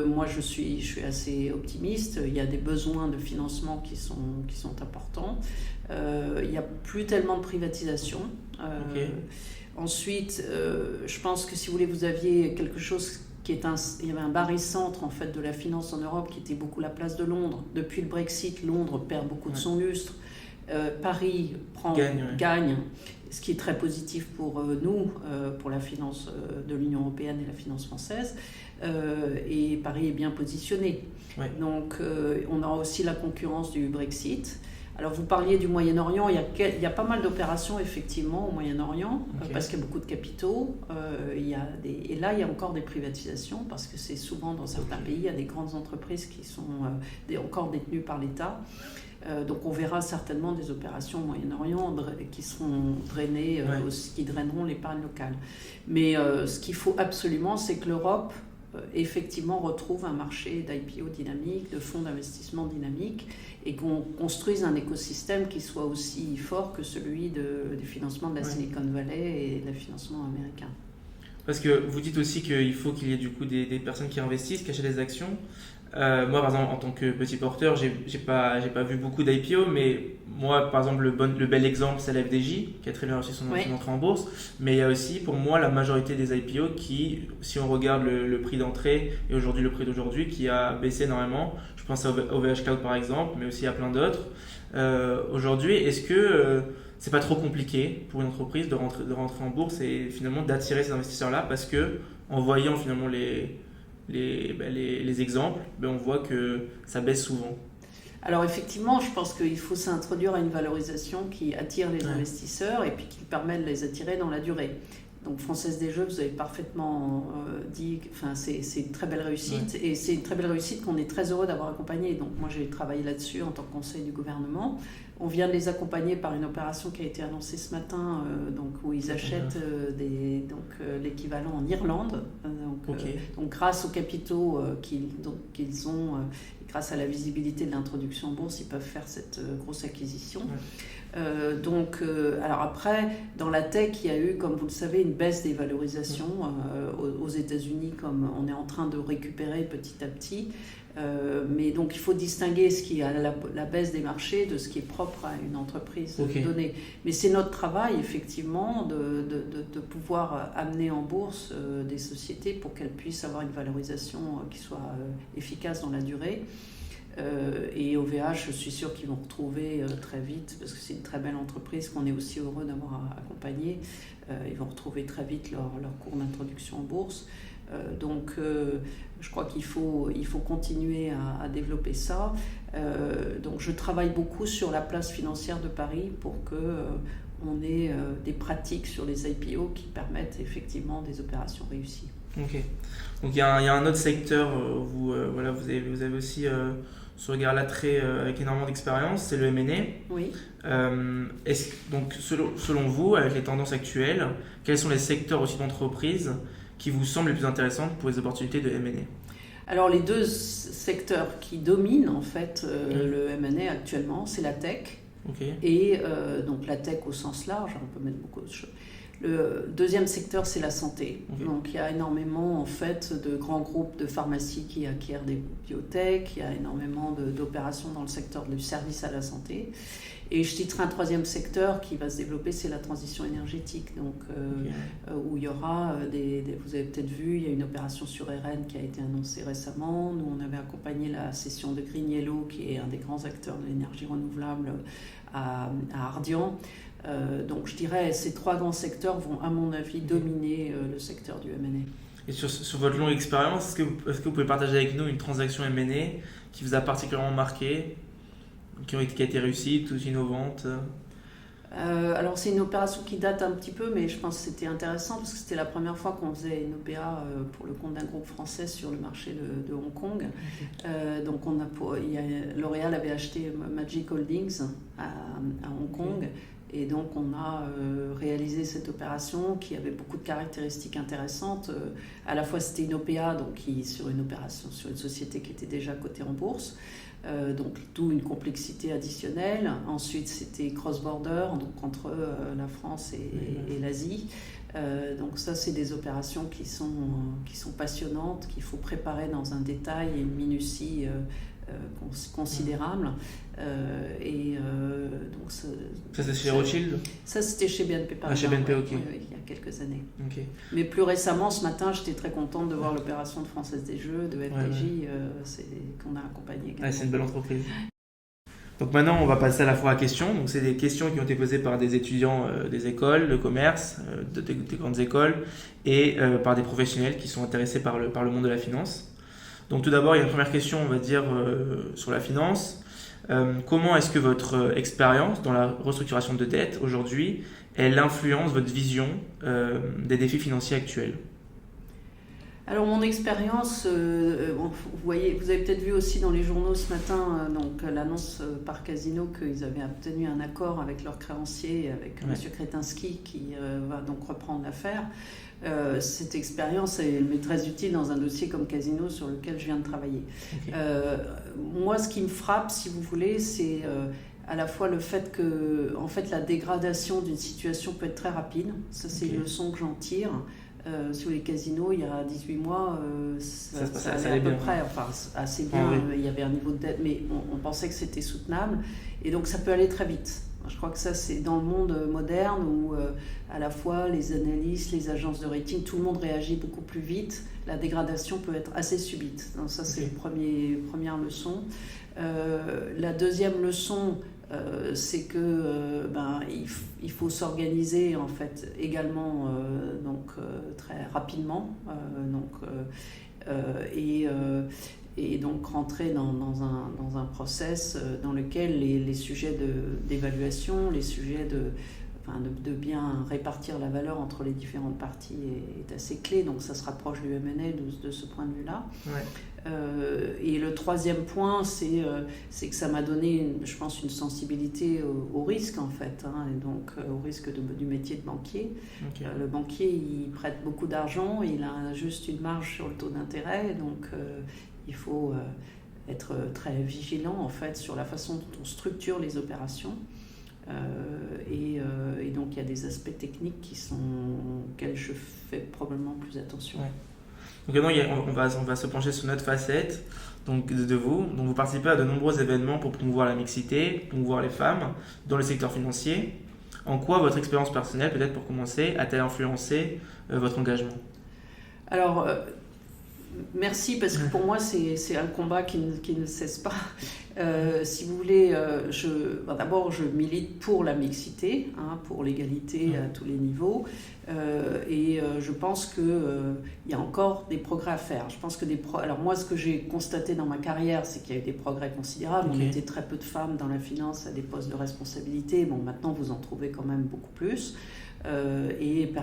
Speaker 1: moi, je suis assez optimiste. Il y a des besoins de financement qui sont importants. Il n'y a plus tellement de privatisation. Ensuite, je pense que si vous voulez, vous aviez quelque chose il y avait un barycentre en fait de la finance en Europe qui était beaucoup la place de Londres. Depuis le Brexit, Londres perd beaucoup de son lustre. Paris gagne, ce qui est très positif pour nous, pour la finance de l'Union européenne et la finance française. Et Paris est bien positionné. Donc, on aura aussi la concurrence du Brexit. Alors, vous parliez du Moyen-Orient. Il y a pas mal d'opérations, effectivement, au Moyen-Orient, parce qu'il y a beaucoup de capitaux. Et là, il y a encore des privatisations, parce que c'est souvent, dans certains pays, il y a des grandes entreprises qui sont encore détenues par l'État. Donc on verra certainement des opérations au Moyen-Orient qui seront drainées, qui draineront l'épargne locale. Mais ce qu'il faut absolument, c'est que l'Europe effectivement retrouve un marché d'IPO dynamique, de fonds d'investissement dynamique, et qu'on construise un écosystème qui soit aussi fort que celui du financement de la Silicon Valley et du financement américain.
Speaker 3: Parce que vous dites aussi qu'il faut qu'il y ait du coup des personnes qui investissent, qui achètent des actions. Moi, par exemple, en tant que petit porteur, j'ai pas vu beaucoup d'IPO, mais moi, par exemple, le bel exemple, c'est la FDJ, qui a très bien réussi son entrée en bourse. Mais il y a aussi, pour moi, la majorité des IPO qui, si on regarde le prix d'entrée et aujourd'hui le prix d'aujourd'hui, qui a baissé énormément. Je pense à OVH Cloud, par exemple, mais aussi à plein d'autres. Aujourd'hui, est-ce que c'est pas trop compliqué pour une entreprise de rentrer en bourse et finalement d'attirer ces investisseurs-là, parce que en voyant finalement les exemples, on voit que ça baisse souvent.
Speaker 1: Alors effectivement, je pense qu'il faut s'introduire à une valorisation qui attire les investisseurs et puis qui permet de les attirer dans la durée. Donc Française des Jeux, vous avez parfaitement dit, c'est une très belle réussite et c'est une très belle réussite qu'on est très heureux d'avoir accompagné. Donc moi j'ai travaillé là-dessus en tant que conseil du gouvernement. On vient de les accompagner par une opération qui a été annoncée ce matin, où ils achètent l'équivalent en Irlande. Donc grâce aux capitaux qu'ils ont, grâce à la visibilité de l'introduction en bourse, ils peuvent faire cette grosse acquisition. Alors après, dans la tech, il y a eu, comme vous le savez, une baisse des valorisations aux États-Unis, comme on est en train de récupérer petit à petit. Mais donc il faut distinguer ce qui est la baisse des marchés de ce qui est propre à une entreprise donnée. Mais c'est notre travail effectivement de pouvoir amener en bourse des sociétés pour qu'elles puissent avoir une valorisation qui soit efficace dans la durée. Et OVH, je suis sûre qu'ils vont retrouver très vite, parce que c'est une très belle entreprise qu'on est aussi heureux d'avoir accompagnée, ils vont retrouver très vite leur cours d'introduction en bourse. Donc je crois qu'il faut continuer à développer ça. Donc je travaille beaucoup sur la place financière de Paris pour qu'on ait des pratiques sur les IPO qui permettent effectivement des opérations réussies.
Speaker 3: Ok. Donc il y a un autre secteur où vous avez aussi ce regard-là avec énormément d'expérience, c'est le M&A.
Speaker 1: Oui.
Speaker 3: Donc selon vous, avec les tendances actuelles, quels sont les secteurs aussi d'entreprise qui vous semblent les plus intéressantes pour les opportunités de M&A?
Speaker 1: Alors les deux secteurs qui dominent en fait le M&A actuellement, c'est la tech et donc la tech au sens large, on peut mettre beaucoup de choses. Le deuxième secteur, c'est la santé. Donc il y a énormément en fait de grands groupes de pharmacies qui acquièrent des biotech, il y a énormément d'opérations dans le secteur du service à la santé. Et je citerai un troisième secteur qui va se développer, c'est la transition énergétique. Donc, où il y aura vous avez peut-être vu, il y a une opération sur RN qui a été annoncée récemment. Nous, on avait accompagné la cession de Green Yellow, qui est un des grands acteurs de l'énergie renouvelable à Ardian. Donc, je dirais, ces trois grands secteurs vont, à mon avis, dominer le secteur du M&A.
Speaker 3: Et sur votre longue expérience, est-ce que vous pouvez partager avec nous une transaction M&A qui vous a particulièrement marqué, qui a été réussie, toute innovante?
Speaker 1: Alors c'est une opération qui date un petit peu, mais je pense que c'était intéressant parce que c'était la première fois qu'on faisait une OPA pour le compte d'un groupe français sur le marché de Hong Kong. Donc L'Oréal avait acheté Magic Holdings à Hong Kong. Et donc on a réalisé cette opération qui avait beaucoup de caractéristiques intéressantes. À la fois c'était une OPA sur une société qui était déjà cotée en bourse. Donc d'où une complexité additionnelle. Ensuite c'était cross-border, donc entre la France et l'Asie. Donc ça c'est des opérations qui sont passionnantes, qu'il faut préparer dans un détail et une minutie considérable. Donc
Speaker 3: ça c'est chez Rothschild?
Speaker 1: Ça c'était chez BNP Paribas.
Speaker 3: Chez BNP, ok.
Speaker 1: Oui, il y a quelques années.
Speaker 3: Okay.
Speaker 1: Mais plus récemment, ce matin, j'étais très contente de voir l'opération de Française des Jeux, de FDJ, qu'on a accompagné.
Speaker 3: C'est une belle entreprise. Donc maintenant, on va passer à la fois à questions. Donc c'est des questions qui ont été posées par des étudiants des écoles de commerce, des grandes écoles, et par des professionnels qui sont intéressés par le monde de la finance. Donc tout d'abord, il y a une première question, on va dire, sur la finance. Comment est-ce que votre expérience dans la restructuration de dette aujourd'hui, elle influence votre vision des défis financiers actuels?
Speaker 1: Alors mon expérience, vous avez peut-être vu aussi dans les journaux ce matin l'annonce par Casino qu'ils avaient obtenu un accord avec leur créancier, avec M. Kretinsky, qui va donc reprendre l'affaire. Cette expérience m'est très utile dans un dossier comme Casino sur lequel je viens de travailler. Moi, ce qui me frappe, si vous voulez, c'est à la fois le fait que la dégradation d'une situation peut être très rapide. Ça, c'est une leçon que j'en tire. Sur les casinos, il y a 18 mois, ça allait à peu près, assez bien. Il y avait un niveau de dette, mais on pensait que c'était soutenable. Et donc, ça peut aller très vite. Je crois que ça, c'est dans le monde moderne où à la fois les analystes, les agences de rating, tout le monde réagit beaucoup plus vite. La dégradation peut être assez subite. Donc ça, c'est la première leçon. La deuxième leçon, c'est que il faut s'organiser en fait également très rapidement. Et donc rentrer dans un process dans lequel les sujets d'évaluation, les sujets de bien répartir la valeur entre les différentes parties est assez clé. Donc ça se rapproche du M&A de ce point de vue-là. Et le troisième point, c'est que ça m'a donné, je pense, une sensibilité au risque en fait, et donc au risque du métier de banquier. Le banquier, il prête beaucoup d'argent, il a juste une marge sur le taux d'intérêt, donc il faut être très vigilant en fait sur la façon dont on structure les opérations. Et donc il y a des aspects techniques auxquels je fais probablement plus attention.
Speaker 3: Donc maintenant, on va se pencher sur notre facette donc, de vous. Donc vous participez à de nombreux événements pour promouvoir la mixité, promouvoir les femmes dans le secteur financier. En quoi votre expérience personnelle, peut-être pour commencer, a-t-elle influencé votre engagement?
Speaker 1: Alors, merci, parce que pour moi, c'est un combat qui ne cesse pas. Si vous voulez, d'abord, je milite pour la mixité, pour l'égalité à tous les niveaux. Et je pense qu'il y a encore des progrès à faire. Je pense que alors moi, ce que j'ai constaté dans ma carrière, c'est qu'il y a eu des progrès considérables. On était très peu de femmes dans la finance à des postes de responsabilité. Bon, maintenant, vous en trouvez quand même beaucoup plus. Et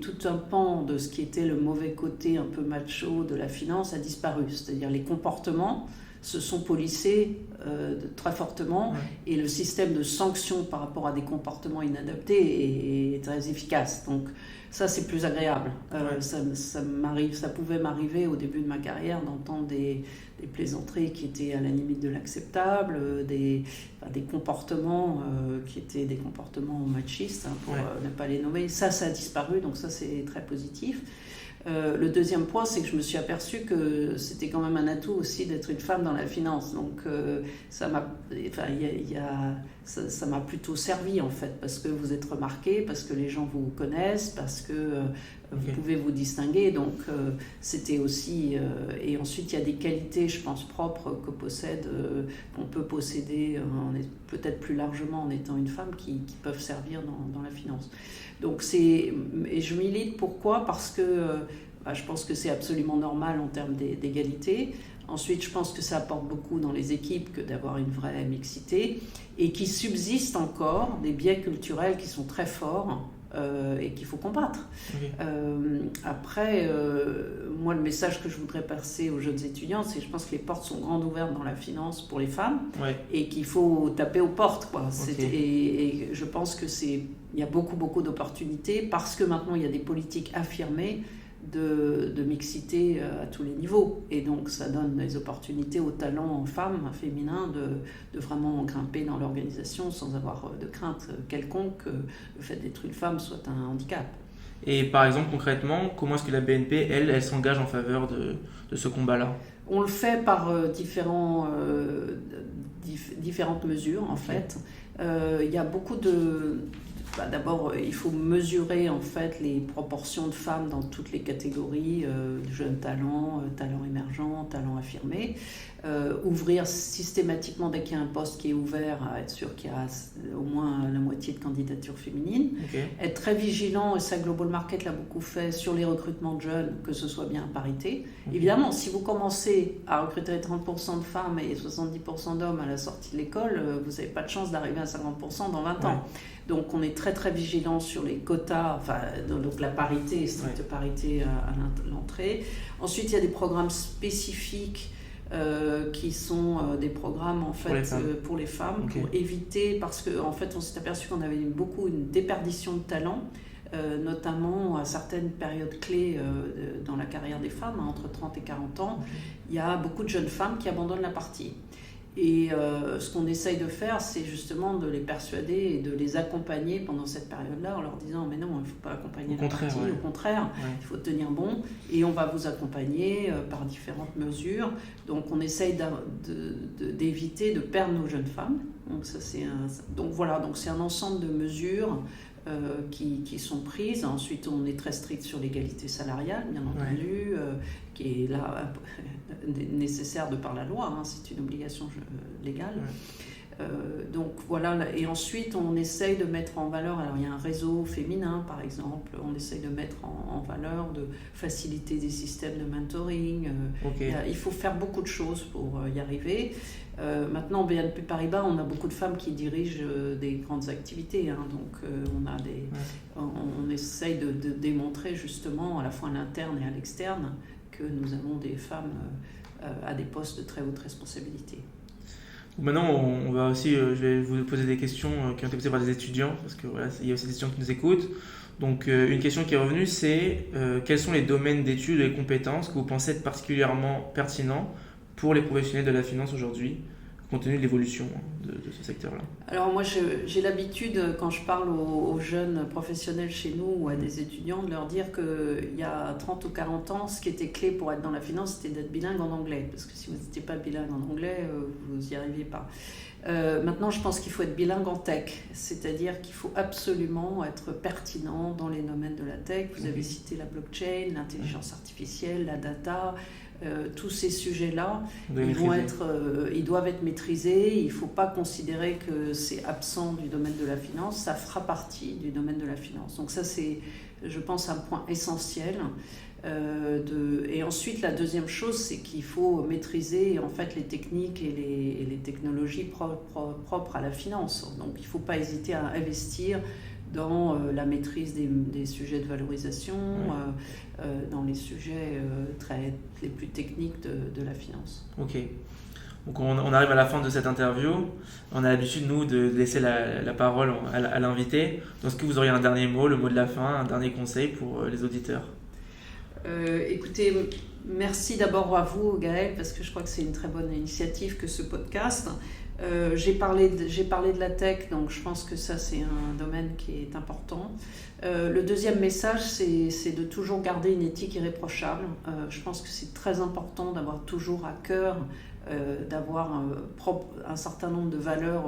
Speaker 1: tout un pan de ce qui était le mauvais côté un peu macho de la finance a disparu. C'est-à-dire les comportements se sont polissés très fortement, et le système de sanctions par rapport à des comportements inadaptés est très efficace. Donc ça, c'est plus agréable. Ça pouvait m'arriver au début de ma carrière d'entendre des plaisanteries qui étaient à la limite de l'acceptable, des comportements qui étaient des comportements machistes, pour ne pas les nommer. Ça a disparu, donc ça, c'est très positif. Le deuxième point, c'est que je me suis aperçue que c'était quand même un atout aussi d'être une femme dans la finance. Donc ça m'a plutôt servi, en fait, parce que vous êtes remarqué, parce que les gens vous connaissent, parce que vous pouvez vous distinguer. Donc c'était aussi... et ensuite, il y a des qualités, je pense, propres qu'on peut posséder peut-être plus largement en étant une femme, qui peuvent servir dans la finance. Donc et je milite, pourquoi ? Parce que je pense que c'est absolument normal en termes d'égalité. Ensuite, je pense que ça apporte beaucoup dans les équipes que d'avoir une vraie mixité, et qu'il subsiste encore des biais culturels qui sont très forts et qu'il faut combattre. Après, moi, le message que je voudrais passer aux jeunes étudiants, c'est que je pense que les portes sont grandes ouvertes dans la finance pour les femmes, et qu'il faut taper aux portes, quoi. Et je pense qu'il y a beaucoup d'opportunités, parce que maintenant, il y a des politiques affirmées de mixité à tous les niveaux, et donc ça donne des opportunités aux talents femmes, féminins, de vraiment grimper dans l'organisation sans avoir de crainte quelconque que le fait d'être une femme soit un handicap.
Speaker 3: Et par exemple, concrètement, comment est-ce que la BNP, elle s'engage en faveur de ce combat-là ?
Speaker 1: On le fait par différentes mesures, en fait. Il y a beaucoup de... D'abord, il faut mesurer, en fait, les proportions de femmes dans toutes les catégories, jeunes talents, talents émergents, talents affirmés. Ouvrir systématiquement, dès qu'il y a un poste qui est ouvert, à être sûr qu'il y a au moins la moitié de candidatures féminines. Être très vigilant, et ça Global Market l'a beaucoup fait, sur les recrutements de jeunes, que ce soit bien à parité. Évidemment, si vous commencez à recruter 30% de femmes et 70% d'hommes à la sortie de l'école, vous n'avez pas de chance d'arriver à 50% dans 20 ans. Donc on est très très vigilant sur les quotas, donc la parité, stricte parité à l'entrée. Ensuite, il y a des programmes spécifiques qui sont des programmes, en fait, pour les femmes, pour éviter, parce qu'en fait on s'est aperçu qu'on avait une déperdition de talent, notamment à certaines périodes clés dans la carrière des femmes, entre 30 et 40 ans. Il y a beaucoup de jeunes femmes qui abandonnent la partie. Et ce qu'on essaye de faire, c'est justement de les persuader et de les accompagner pendant cette période-là, en leur disant « mais non, il ne faut pas accompagner la partie, au contraire, il faut tenir bon, et on va vous accompagner par différentes mesures ». Donc on essaye d'éviter de perdre nos jeunes femmes. Donc c'est un ensemble de mesures qui sont prises. Ensuite, on est très strict sur l'égalité salariale, bien entendu, qui est là nécessaire de par la loi, c'est une obligation légale. Donc voilà, et ensuite on essaye de mettre en valeur, alors il y a un réseau féminin par exemple, on essaye de mettre en valeur, de faciliter des systèmes de mentoring. Il faut faire beaucoup de choses pour y arriver. Maintenant, BNP Paribas, on a beaucoup de femmes qui dirigent des grandes activités, donc on essaye de démontrer justement, à la fois à l'interne et à l'externe, que nous avons des femmes à des postes de très haute responsabilité.
Speaker 3: Maintenant, on va aussi, je vais vous poser des questions qui ont été posées par des étudiants, parce que il y a aussi des étudiants qui nous écoutent. Donc, une question qui est revenue, c'est quels sont les domaines d'études et les compétences que vous pensez être particulièrement pertinents pour les professionnels de la finance aujourd'hui, compte tenu de l'évolution de ce secteur-là?
Speaker 1: Alors moi, j'ai l'habitude, quand je parle aux jeunes professionnels chez nous ou à des étudiants, de leur dire qu'il y a 30 ou 40 ans, ce qui était clé pour être dans la finance, c'était d'être bilingue en anglais. Parce que si vous n'étiez pas bilingue en anglais, vous n'y arriviez pas. Maintenant, je pense qu'il faut être bilingue en tech. C'est-à-dire qu'il faut absolument être pertinent dans les domaines de la tech. Vous avez cité la blockchain, l'intelligence artificielle, la data. Tous ces sujets-là, ils doivent être maîtrisés. Il ne faut pas considérer que c'est absent du domaine de la finance. Ça fera partie du domaine de la finance. Donc ça, c'est, je pense, un point essentiel. Et ensuite, la deuxième chose, c'est qu'il faut maîtriser en fait les techniques et les technologies propres à la finance. Donc il ne faut pas hésiter à investir dans la maîtrise des sujets de valorisation, dans les sujets les plus techniques de la finance.
Speaker 3: Ok. Donc on arrive à la fin de cette interview. On a l'habitude, nous, de laisser la parole à l'invité. Donc est-ce que vous auriez un dernier mot, le mot de la fin, un dernier conseil pour les auditeurs?
Speaker 1: Écoutez, merci d'abord à vous, Gaël, parce que je crois que c'est une très bonne initiative que ce podcast. J'ai parlé de la tech, donc je pense que ça c'est un domaine qui est important. Le deuxième message, c'est de toujours garder une éthique irréprochable. Je pense que c'est très important d'avoir toujours à cœur d'avoir un certain nombre de valeurs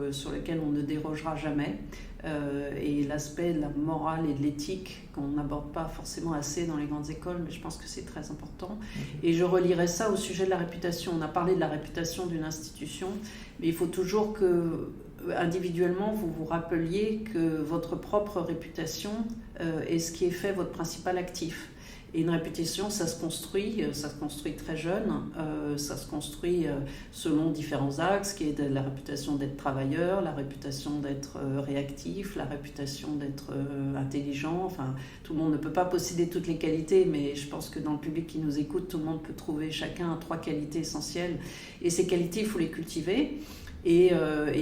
Speaker 1: sur lesquelles on ne dérogera jamais. Et l'aspect de la morale et de l'éthique qu'on n'aborde pas forcément assez dans les grandes écoles, mais je pense que c'est très important. Et je relierai ça au sujet de la réputation. On a parlé de la réputation d'une institution, mais il faut toujours que, individuellement, vous vous rappeliez que votre propre réputation est ce qui est fait votre principal actif. Et une réputation, ça se construit très jeune, ça se construit selon différents axes, qui est la réputation d'être travailleur, la réputation d'être réactif, la réputation d'être intelligent. Enfin, tout le monde ne peut pas posséder toutes les qualités, mais je pense que dans le public qui nous écoute, tout le monde peut trouver chacun 3 qualités essentielles. Et ces qualités, il faut les cultiver. Et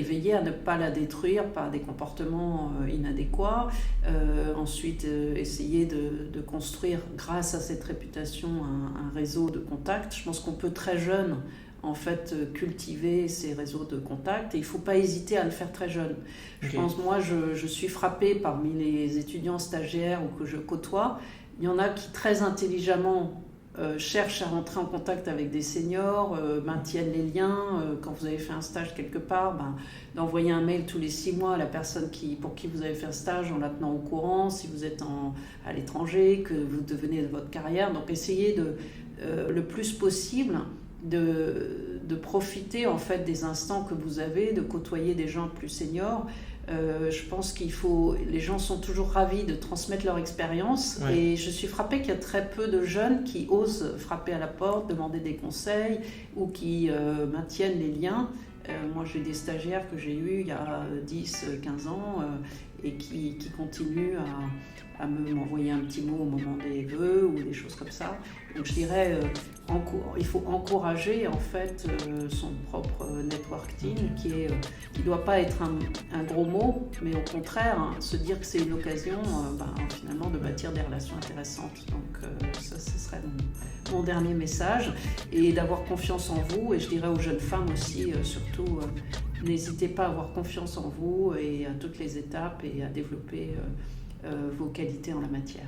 Speaker 1: veiller à ne pas la détruire par des comportements inadéquats. Ensuite, essayer de construire, grâce à cette réputation, un réseau de contacts. Je pense qu'on peut très jeune, en fait, cultiver ces réseaux de contacts. Et il ne faut pas hésiter à le faire très jeune. Je pense, moi, je suis frappée parmi les étudiants stagiaires ou que je côtoie. Il y en a qui, très intelligemment, cherchent à rentrer en contact avec des seniors, maintiennent les liens. Quand vous avez fait un stage quelque part, d'envoyer un mail tous les 6 mois à la personne pour qui vous avez fait un stage en la tenant au courant, si vous êtes à l'étranger, que vous devenez de votre carrière. Donc essayez le plus possible de profiter en fait des instants que vous avez, de côtoyer des gens plus seniors. Je pense les gens sont toujours ravis de transmettre leur expérience, et je suis frappée qu'il y a très peu de jeunes qui osent frapper à la porte, demander des conseils ou qui maintiennent les liens. Moi, j'ai des stagiaires que j'ai eus il y a 10-15 ans et qui continuent à m'envoyer un petit mot au moment des vœux ou des choses comme ça. Donc je dirais, il faut encourager en fait son propre networking qui doit pas être un gros mot, mais au contraire, se dire que c'est une occasion finalement de bâtir des relations intéressantes. Donc ça, ce serait mon dernier message, et d'avoir confiance en vous. Et je dirais aux jeunes femmes aussi, surtout, n'hésitez pas à avoir confiance en vous et à toutes les étapes, et à développer vos qualités en la matière.